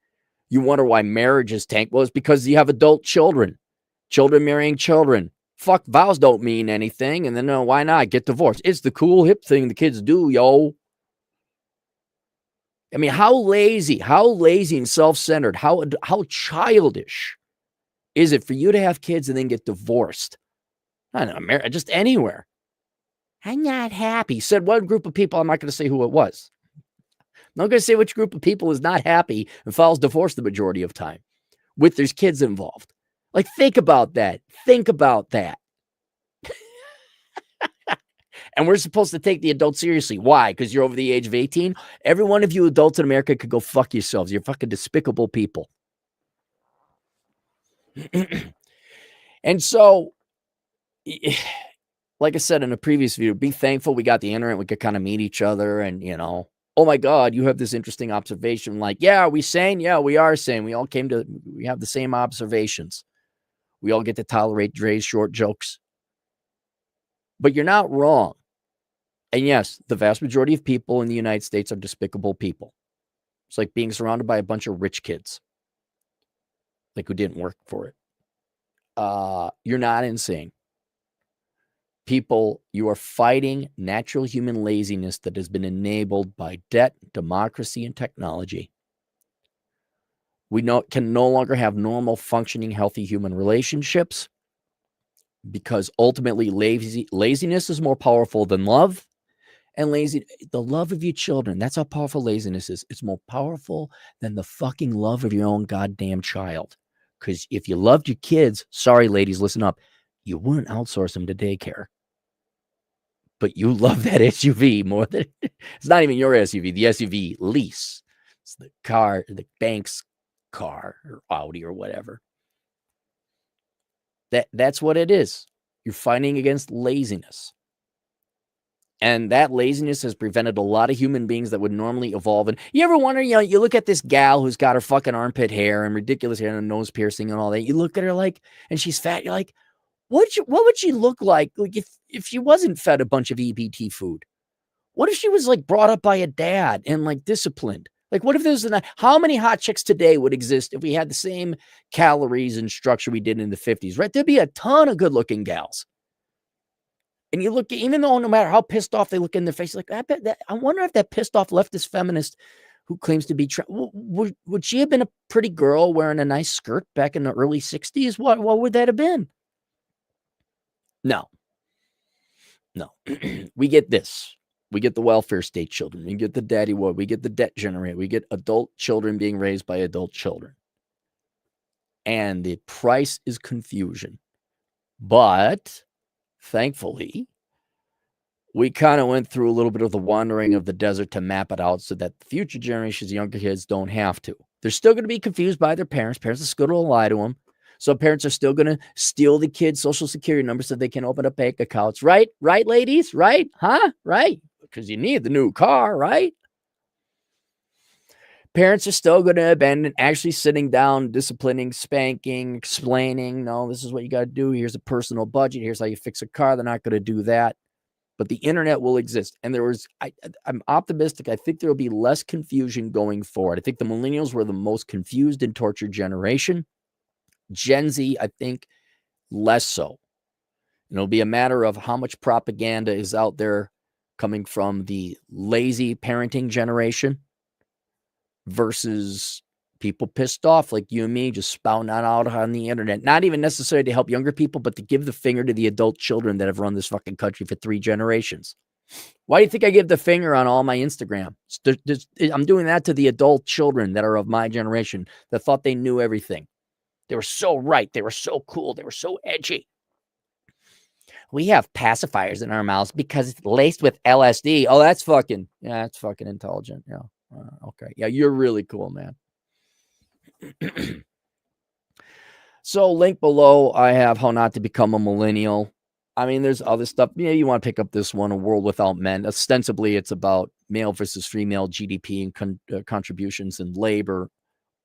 You wonder why marriage is tanked. Well, it's because you have adult children. Children marrying children. Fuck, vows don't mean anything. And then why not get divorced? It's the cool hip thing the kids do, yo. I mean, how lazy and self-centered, how childish is it for you to have kids and then get divorced? I don't know, just anywhere. I'm not happy. Said one group of people, I'm not going to say who it was. I'm not going to say which group of people is not happy and files divorce the majority of time with there's kids involved. Like, think about that. Think about that. And we're supposed to take the adults seriously. Why? Because you're over the age of 18? Every one of you adults in America could go fuck yourselves. You're fucking despicable people. And so, like I said in a previous video, be thankful we got the internet. We could kind of meet each other and, oh my God, you have this interesting observation. Like, yeah, are we sane? Yeah, we are sane. We have the same observations. We all get to tolerate Dre's short jokes. But you're not wrong. And yes, the vast majority of people in the United States are despicable people. It's like being surrounded by a bunch of rich kids, like who didn't work for it. You're not insane. People, you are fighting natural human laziness that has been enabled by debt, democracy, and technology. We can no longer have normal, functioning, healthy human relationships because ultimately laziness is more powerful than love. And the love of your children, that's how powerful laziness is. It's more powerful than the fucking love of your own goddamn child. Because if you loved your kids, sorry, ladies, listen up, you wouldn't outsource them to daycare. But you love that SUV more than, it's not even your SUV, the SUV lease. It's the car, the bank's car or Audi or whatever. That's what it is. You're fighting against laziness. And that laziness has prevented a lot of human beings that would normally evolve. And you ever wonder, you look at this gal who's got her fucking armpit hair and ridiculous hair and nose piercing and all that. You look at her like, and she's fat. You're like, what would she look like if she wasn't fed a bunch of EBT food? What if she was like brought up by a dad and like disciplined? Like, what if there's how many hot chicks today would exist if we had the same calories and structure we did in the 50s, right? There'd be a ton of good looking gals. And you look, even though no matter how pissed off they look in their face, like, I wonder if that pissed off leftist feminist who claims to be, would she have been a pretty girl wearing a nice skirt back in the early 60s? What would that have been? No. We get this. We get the welfare state children. We get the daddy war. We get the debt generator. We get adult children being raised by adult children. And the price is confusion. But thankfully, we kind of went through a little bit of the wandering of the desert to map it out so that future generations, younger kids, don't have to. They're still going to be confused by their parents. Parents are still going to lie to them. So parents are still going to steal the kids' social security numbers so they can open up bank accounts. Right? Right, ladies? Right? Huh? Right? Because you need the new car, right? Parents are still going to abandon actually sitting down, disciplining, spanking, explaining, no, this is what you got to do. Here's a personal budget. Here's how you fix a car. They're not going to do that. But the internet will exist. And I'm optimistic. I think there will be less confusion going forward. I think the millennials were the most confused and tortured generation. Gen Z, I think, less so. And it'll be a matter of how much propaganda is out there coming from the lazy parenting generation versus people pissed off like you and me just spouting out on the internet. Not even necessarily to help younger people, but to give the finger to the adult children that have run this fucking country for 3 generations. Why do you think I give the finger on all my Instagram? I'm doing that to the adult children that are of my generation that thought they knew everything. They were so right. They were so cool. They were so edgy. we have pacifiers in our mouths because it's laced with LSD. Oh, that's fucking intelligent. Yeah. Okay. Yeah, you're really cool, man. So link below, I have How Not to Become a Millennial. I mean, there's other stuff. Yeah, you want to pick up this one, A World Without Men. Ostensibly, it's about male versus female GDP and contributions in labor.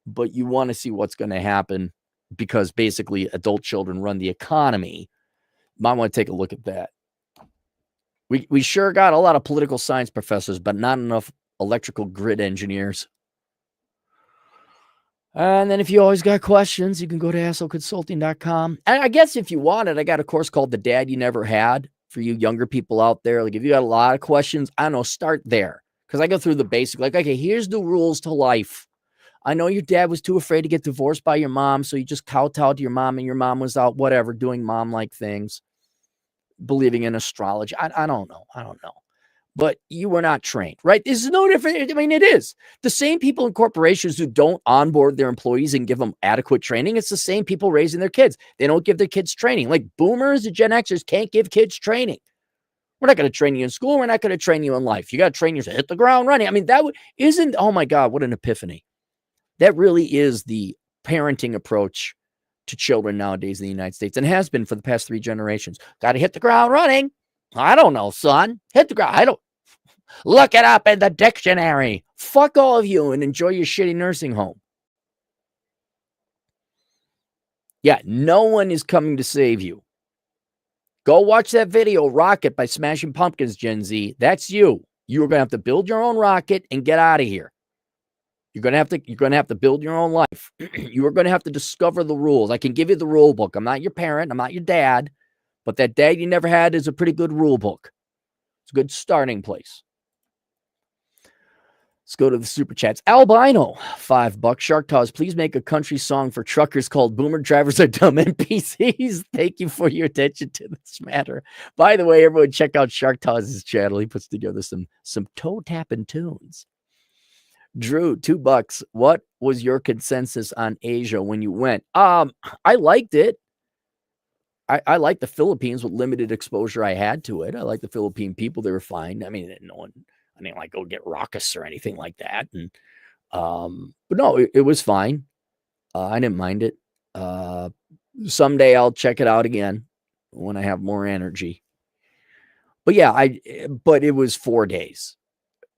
But you want to see what's going to happen because basically adult children run the economy. Might want to take a look at that. We sure got a lot of political science professors, but not enough electrical grid engineers. And then if you always got questions, you can go to assholeconsulting.com. And I guess if you wanted, I got a course called The Dad You Never Had for you younger people out there. Like if you got a lot of questions, I don't know, start there. Because I go through the basic, like, okay, here's the rules to life. I know your dad was too afraid to get divorced by your mom, so you just kowtowed to your mom, and your mom was out, whatever, doing mom-like things, believing in astrology. I don't know. But you were not trained, right? This is no different. I mean, it is. The same people in corporations who don't onboard their employees and give them adequate training, it's the same people raising their kids. They don't give their kids training. Like boomers and Gen Xers can't give kids training. We're not going to train you in school. We're not going to train you in life. You got to train you to hit the ground running. I mean, that isn't, oh my God, what an epiphany. That really is the parenting approach to children nowadays in the United States and has been for the past 3 generations. Got to hit the ground running. I don't know, son. Hit the ground. I don't. Look it up in the dictionary. Fuck all of you and enjoy your shitty nursing home. Yeah, no one is coming to save you. Go watch that video, Rocket by Smashing Pumpkins, Gen Z. That's you. You're going to have to build your own rocket and get out of here. You're going to have to build your own life. You are going to have to discover the rules. I can give you the rule book. I'm not your parent. I'm not your dad. But that Dad You Never Had is a pretty good rule book. It's a good starting place. Let's go to the super chats. Albino, $5. Shark Taz, please make a country song for truckers called Boomer Drivers Are Dumb NPCs. Thank you for your attention to this matter. By the way, everyone check out Shark Taz's channel. He puts together some toe-tapping tunes. Drew, $2. What was your consensus on Asia when you went? I liked it. I like the Philippines with limited exposure I had to it. I like the Philippine people. They were fine. I mean, I didn't like go get raucous or anything like that. And but no, it was fine. I didn't mind it. Someday I'll check it out again when I have more energy. But yeah, but it was 4 days.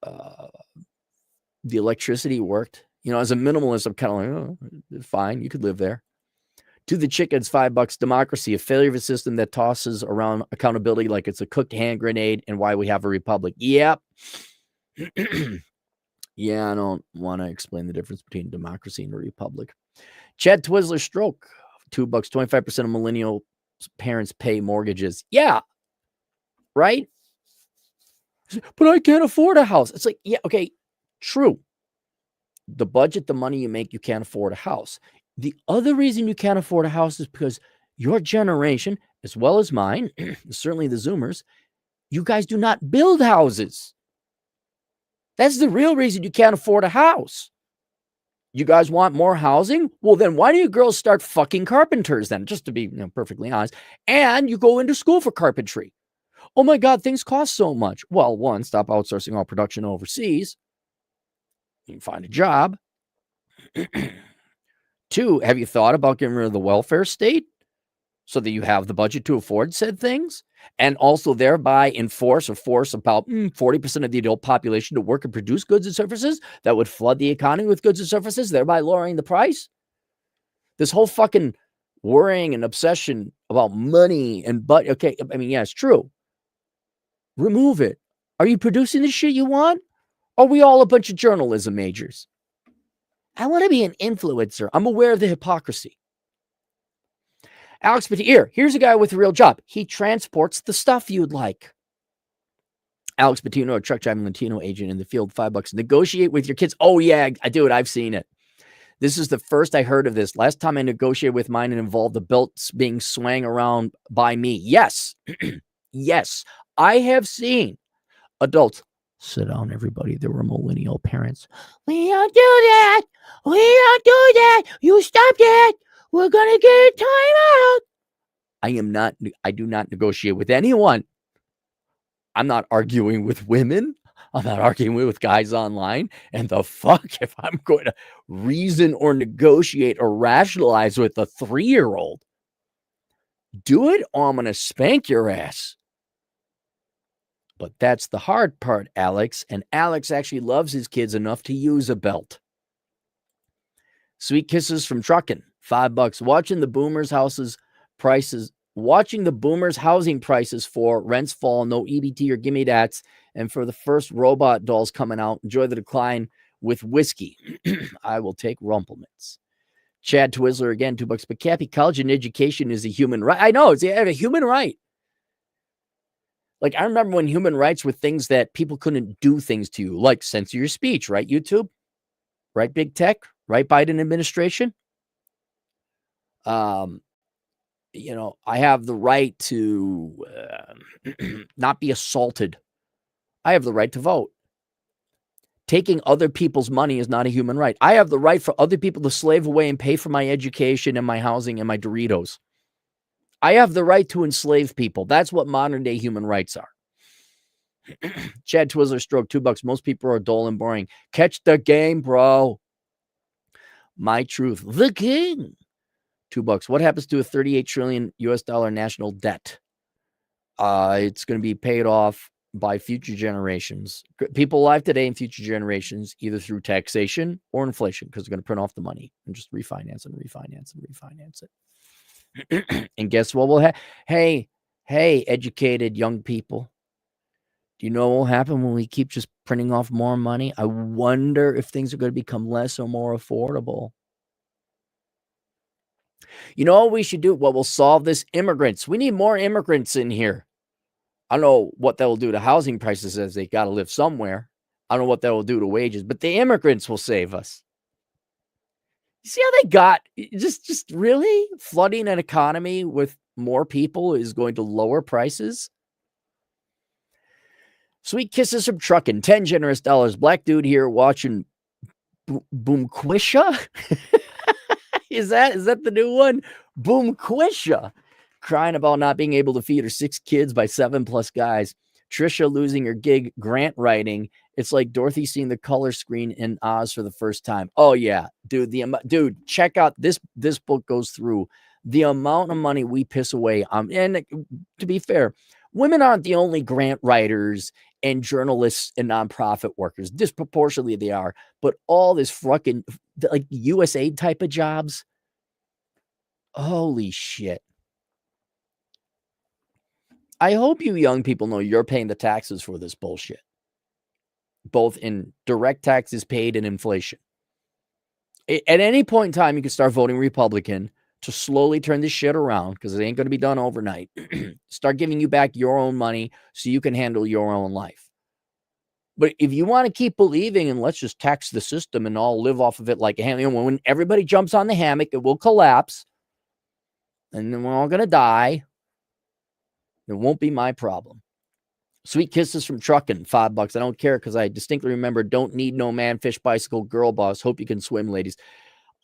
The electricity worked. You know, as a minimalist, I'm kind of like, oh, fine, you could live there. To the chickens, $5. Democracy, a failure of a system that tosses around accountability like it's a cooked hand grenade, and why we have a republic. Yep. Yeah, I don't want to explain the difference between democracy and a republic. Chad Twizzler Stroke, $2. 25% of millennial parents pay mortgages. Yeah. Right? But I can't afford a house. It's like, yeah, okay, true. The budget, the money you make, you can't afford a house. The other reason you can't afford a house is because your generation, as well as mine, certainly the Zoomers, you guys do not build houses. That's the real reason you can't afford a house. You guys want more housing? Well, then why do you girls start fucking carpenters then? Just to be perfectly honest. And you go into school for carpentry. Oh my God, things cost so much. Well, one, stop outsourcing all production overseas. You can find a job. 2, have you thought about getting rid of the welfare state so that you have the budget to afford said things? And also thereby force about 40% of the adult population to work and produce goods and services that would flood the economy with goods and services, thereby lowering the price? This whole fucking worrying and obsession about money and okay, I mean, yeah, it's true. Remove it. Are you producing the shit you want? Are we all a bunch of journalism majors? I want to be an influencer. I'm aware of the hypocrisy. Alex Patino, here's a guy with a real job. He transports the stuff you'd like. Alex Patino, a truck driving Latino agent in the field, $5. Negotiate with your kids. Oh, yeah, I do it. I've seen it. This is the first I heard of this. Last time I negotiated with mine, it involved the belts being swung around by me. Yes. Yes. I have seen adults. Sit down, everybody. There were millennial parents. We don't do that. We don't do that. You stop that. We're going to get a timeout. I do not negotiate with anyone. I'm not arguing with women. I'm not arguing with guys online. And the fuck if I'm going to reason or negotiate or rationalize with a 3-year-old. Do it or I'm going to spank your ass. But that's the hard part, Alex. And Alex actually loves his kids enough to use a belt. Sweet kisses from Truckin', $5. Watching the boomers' housing prices for rents fall, no EBT or gimme dats, and for the first robot dolls coming out, enjoy the decline with whiskey. I will take Rumplemans. Chad Twizzler again, $2. But Cappy, college and education is a human right. I know, it's a human right. Like, I remember when human rights were things that people couldn't do things to you, like censor your speech, right, YouTube? Right, big tech? Right, Biden administration? I have the right to not be assaulted. I have the right to vote. Taking other people's money is not a human right. I have the right for other people to slave away and pay for my education and my housing and my Doritos. I have the right to enslave people. That's what modern day human rights are. Chad Twizzler stroke, $2. Most people are dull and boring. Catch the game, bro. My truth, the king. $2. What happens to a $38 trillion US national debt? It's going to be paid off by future generations. People alive today and future generations, either through taxation or inflation, because they're going to print off the money and just refinance it. And guess what will happen? Hey, educated young people. Do you know what will happen when we keep just printing off more money? I wonder if things are going to become less or more affordable. You know what we should do? What will solve this? Immigrants. We need more immigrants in here. I don't know what that will do to housing prices, as they got to live somewhere. I don't know what that will do to wages, but the immigrants will save us. You see how they got just really flooding an economy with more people is going to lower prices? Sweet kisses from Truckin', $10 generous. Black dude here watching Boomquisha. Is that the new one? Boomquisha. Crying about not being able to feed her 6 kids by 7+ guys. Trisha losing her gig grant writing. It's like Dorothy seeing the color screen in Oz for the first time. Oh yeah, dude, check out this book goes through the amount of money we piss away. And to be fair, women aren't the only grant writers and journalists and nonprofit workers. Disproportionately they are, but all this fucking like USAID type of jobs. Holy shit. I hope you young people know you're paying the taxes for this bullshit, both in direct taxes paid and inflation. At any point in time, you can start voting Republican to slowly turn this shit around, because it ain't going to be done overnight. Start giving you back your own money so you can handle your own life. But if you want to keep believing and let's just tax the system and all live off of it like a hammock, when everybody jumps on the hammock, it will collapse and then we're all going to die. It won't be my problem. Sweet kisses from Truckin', $5. I don't care because I distinctly remember don't need no man, fish, bicycle, girl boss. Hope you can swim, ladies.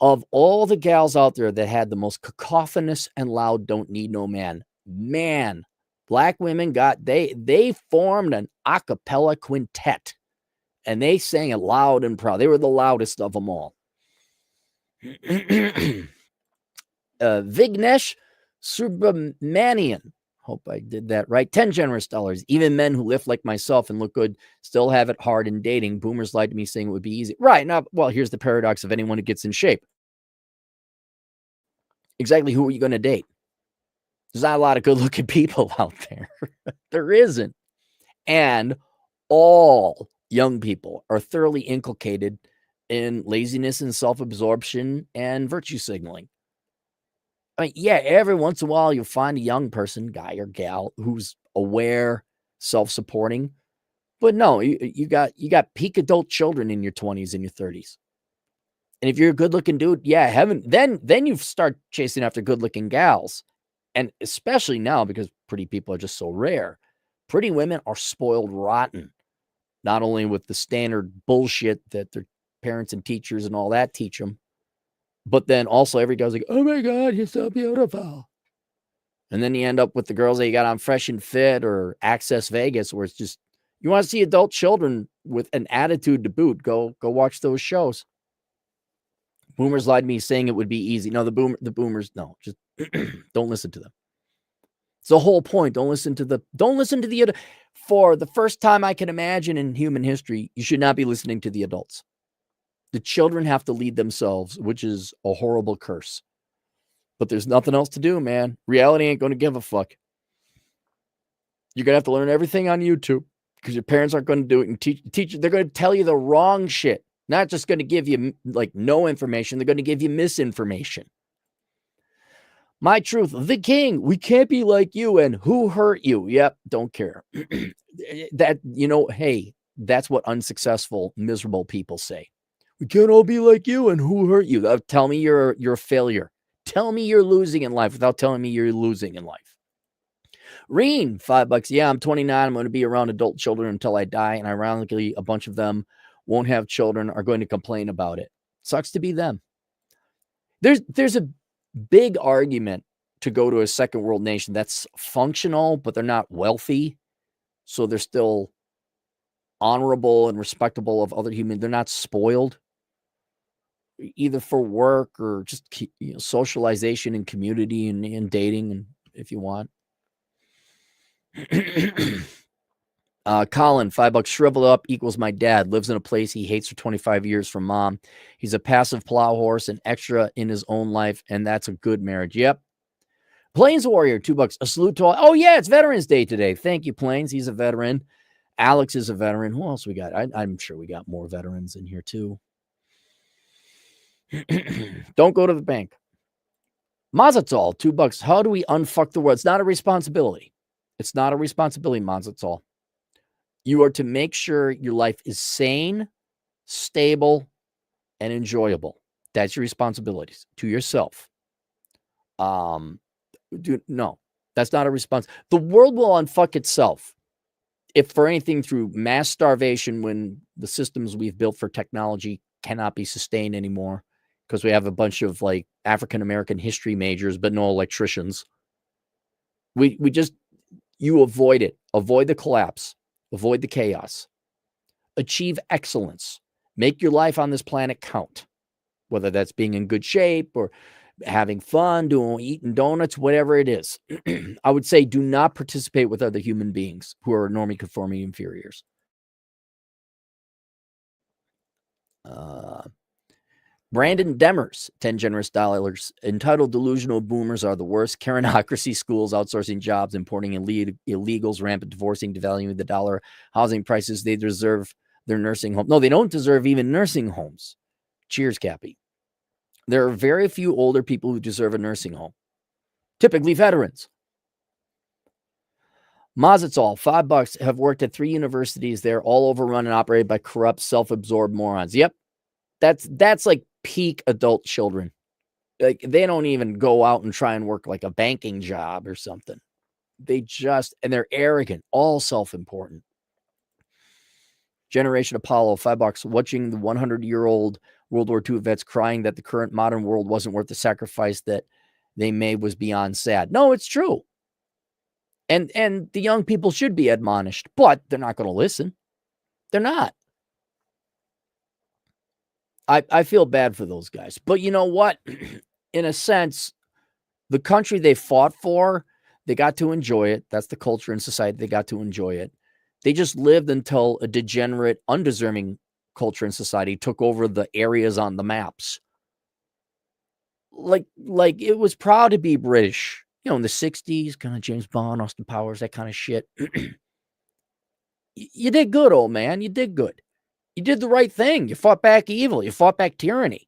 Of all the gals out there that had the most cacophonous and loud don't need no man, Black women they formed an a cappella quintet and they sang it loud and proud. They were the loudest of them all. Vignesh Subramanian. Hope I did that right. $10 generous. Even men who lift like myself and look good still have it hard in dating. Boomers lied to me saying it would be easy. Right. Now, well, here's the paradox of anyone who gets in shape. Exactly who are you going to date? There's not a lot of good-looking people out there. There isn't. And all young people are thoroughly inculcated in laziness and self-absorption and virtue signaling. I mean, yeah, every once in a while you'll find a young person, guy or gal, who's aware, self-supporting. But no, you got peak adult children in your 20s and your 30s. And if you're a good-looking dude, yeah, then you start chasing after good-looking gals. And especially now, because pretty people are just so rare, pretty women are spoiled rotten. Not only with the standard bullshit that their parents and teachers and all that teach them, but then also every guy's like, oh my God, you're so beautiful. And then you end up with the girls that you got on Fresh and Fit or Access Vegas, where it's just, you want to see adult children with an attitude to boot. Go watch those shows. Boomers lied to me saying it would be easy. No, the boomers, no, just don't listen to them. It's the whole point. Don't listen to the, for the first time I can imagine in human history, you should not be listening to the adults. The children have to lead themselves, which is a horrible curse. But there's nothing else to do, man. Reality ain't going to give a fuck. You're going to have to learn everything on YouTube because your parents aren't going to do it and teach. They're going to tell you the wrong shit. Not just going to give you like no information. They're going to give you misinformation. My truth, the king. We can't be like you. And who hurt you? Yep. Don't care. That, hey, that's what unsuccessful, miserable people say. We can't all be like you. And who hurt you? Tell me you're a failure. Tell me you're losing in life without telling me you're losing in life. Reen, $5. Yeah, I'm 29. I'm going to be around adult children until I die. And ironically, a bunch of them won't have children, are going to complain about it. Sucks to be them. There's a big argument to go to a second world nation that's functional, but they're not wealthy. So they're still honorable and respectable of other humans. They're not spoiled, either for work or just socialization and community and dating, and if you want. Colin, $5. Shriveled up equals my dad. Lives in a place he hates for 25 years from mom. He's a passive plow horse and extra in his own life, and that's a good marriage. Yep. Plains Warrior, $2. A salute to all. Oh, yeah, it's Veterans Day today. Thank you, Plains. He's a veteran. Alex is a veteran. Who else we got? I'm sure we got more veterans in here, too. Don't go to the bank. Mazatzal, $2. How do we unfuck the world? It's not a responsibility. It's not a responsibility, Mazatzal. You are to make sure your life is sane, stable, and enjoyable. That's your responsibilities to yourself. No, that's not a response. The world will unfuck itself, if for anything, through mass starvation, when the systems we've built for technology cannot be sustained anymore because we have a bunch of like African-American history majors, but no electricians. You avoid it. Avoid the collapse. Avoid the chaos. Achieve excellence. Make your life on this planet count, whether that's being in good shape or having fun, eating donuts, whatever it is. I would say do not participate with other human beings who are normally conforming inferiors. Brandon Demers, $10 generous dollars. Entitled delusional boomers are the worst. Karenocracy, schools, outsourcing jobs, importing illegals, rampant divorcing, devaluing the dollar, housing prices. They deserve their nursing home. No, they don't deserve even nursing homes. Cheers, Cappy. There are very few older people who deserve a nursing home. Typically veterans. Mazatzal, $5. Have worked at 3 universities there, all overrun and operated by corrupt, self-absorbed morons. Yep. That's like peak adult children. Like, they don't even go out and try and work like a banking job or something. And they're arrogant, all self-important. Generation Apollo, $5. Watching the 100-year-old World War II vets crying that the current modern world wasn't worth the sacrifice that they made was beyond sad. No, it's true. And the young people should be admonished, but they're not going to listen. They're not. I feel bad for those guys. But you know what? In a sense, the country they fought for, they got to enjoy it. That's the culture and society. They got to enjoy it. They just lived until a degenerate, undeserving culture and society took over the areas on the maps. Like it was proud to be British. In the 60s, kind of James Bond, Austin Powers, that kind of shit. You did good, old man. You did good. You did the right thing. You fought back evil. You fought back tyranny.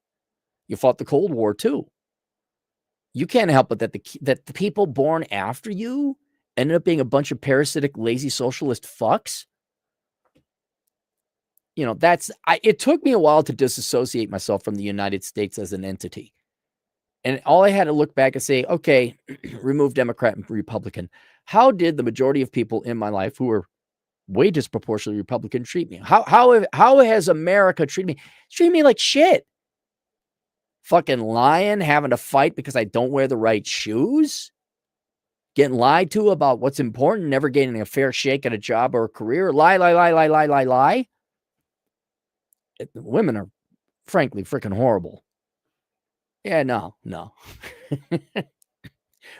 You fought the Cold War, too. You can't help it that the people born after you ended up being a bunch of parasitic, lazy socialist fucks. It took me a while to disassociate myself from the United States as an entity. And all I had to look back and say, okay, remove Democrat and Republican. How did the majority of people in my life who were way disproportionately Republican treat me? How has America treated me? Treated me like shit. Fucking lying, having to fight because I don't wear the right shoes. getting lied to about what's important, never getting a fair shake at a job or a career. Lie. Women are frankly freaking horrible. Yeah, no.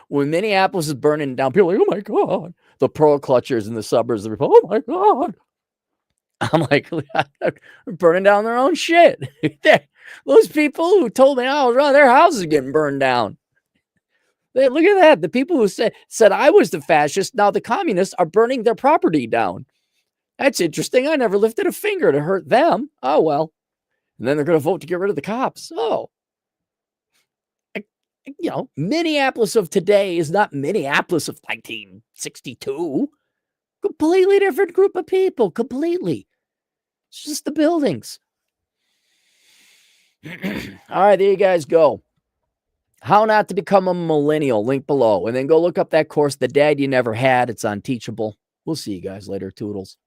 When Minneapolis is burning down, people are like, oh my God. The pearl clutchers in the suburbs, oh my God. I'm like, they're burning down their own shit. Those people who told me I was wrong, their houses are getting burned down. Look at that. The people who said I was the fascist, now the communists are burning their property down. That's interesting. I never lifted a finger to hurt them. Oh, well. And then they're going to vote to get rid of the cops. Oh. Minneapolis of today is not Minneapolis of 1962. Completely different group of people. Completely. It's just the buildings. All right, there you guys go. How not to become a millennial, link below. And then go look up that course, The Dad You Never Had. It's on Teachable. We'll see you guys later. Toodles.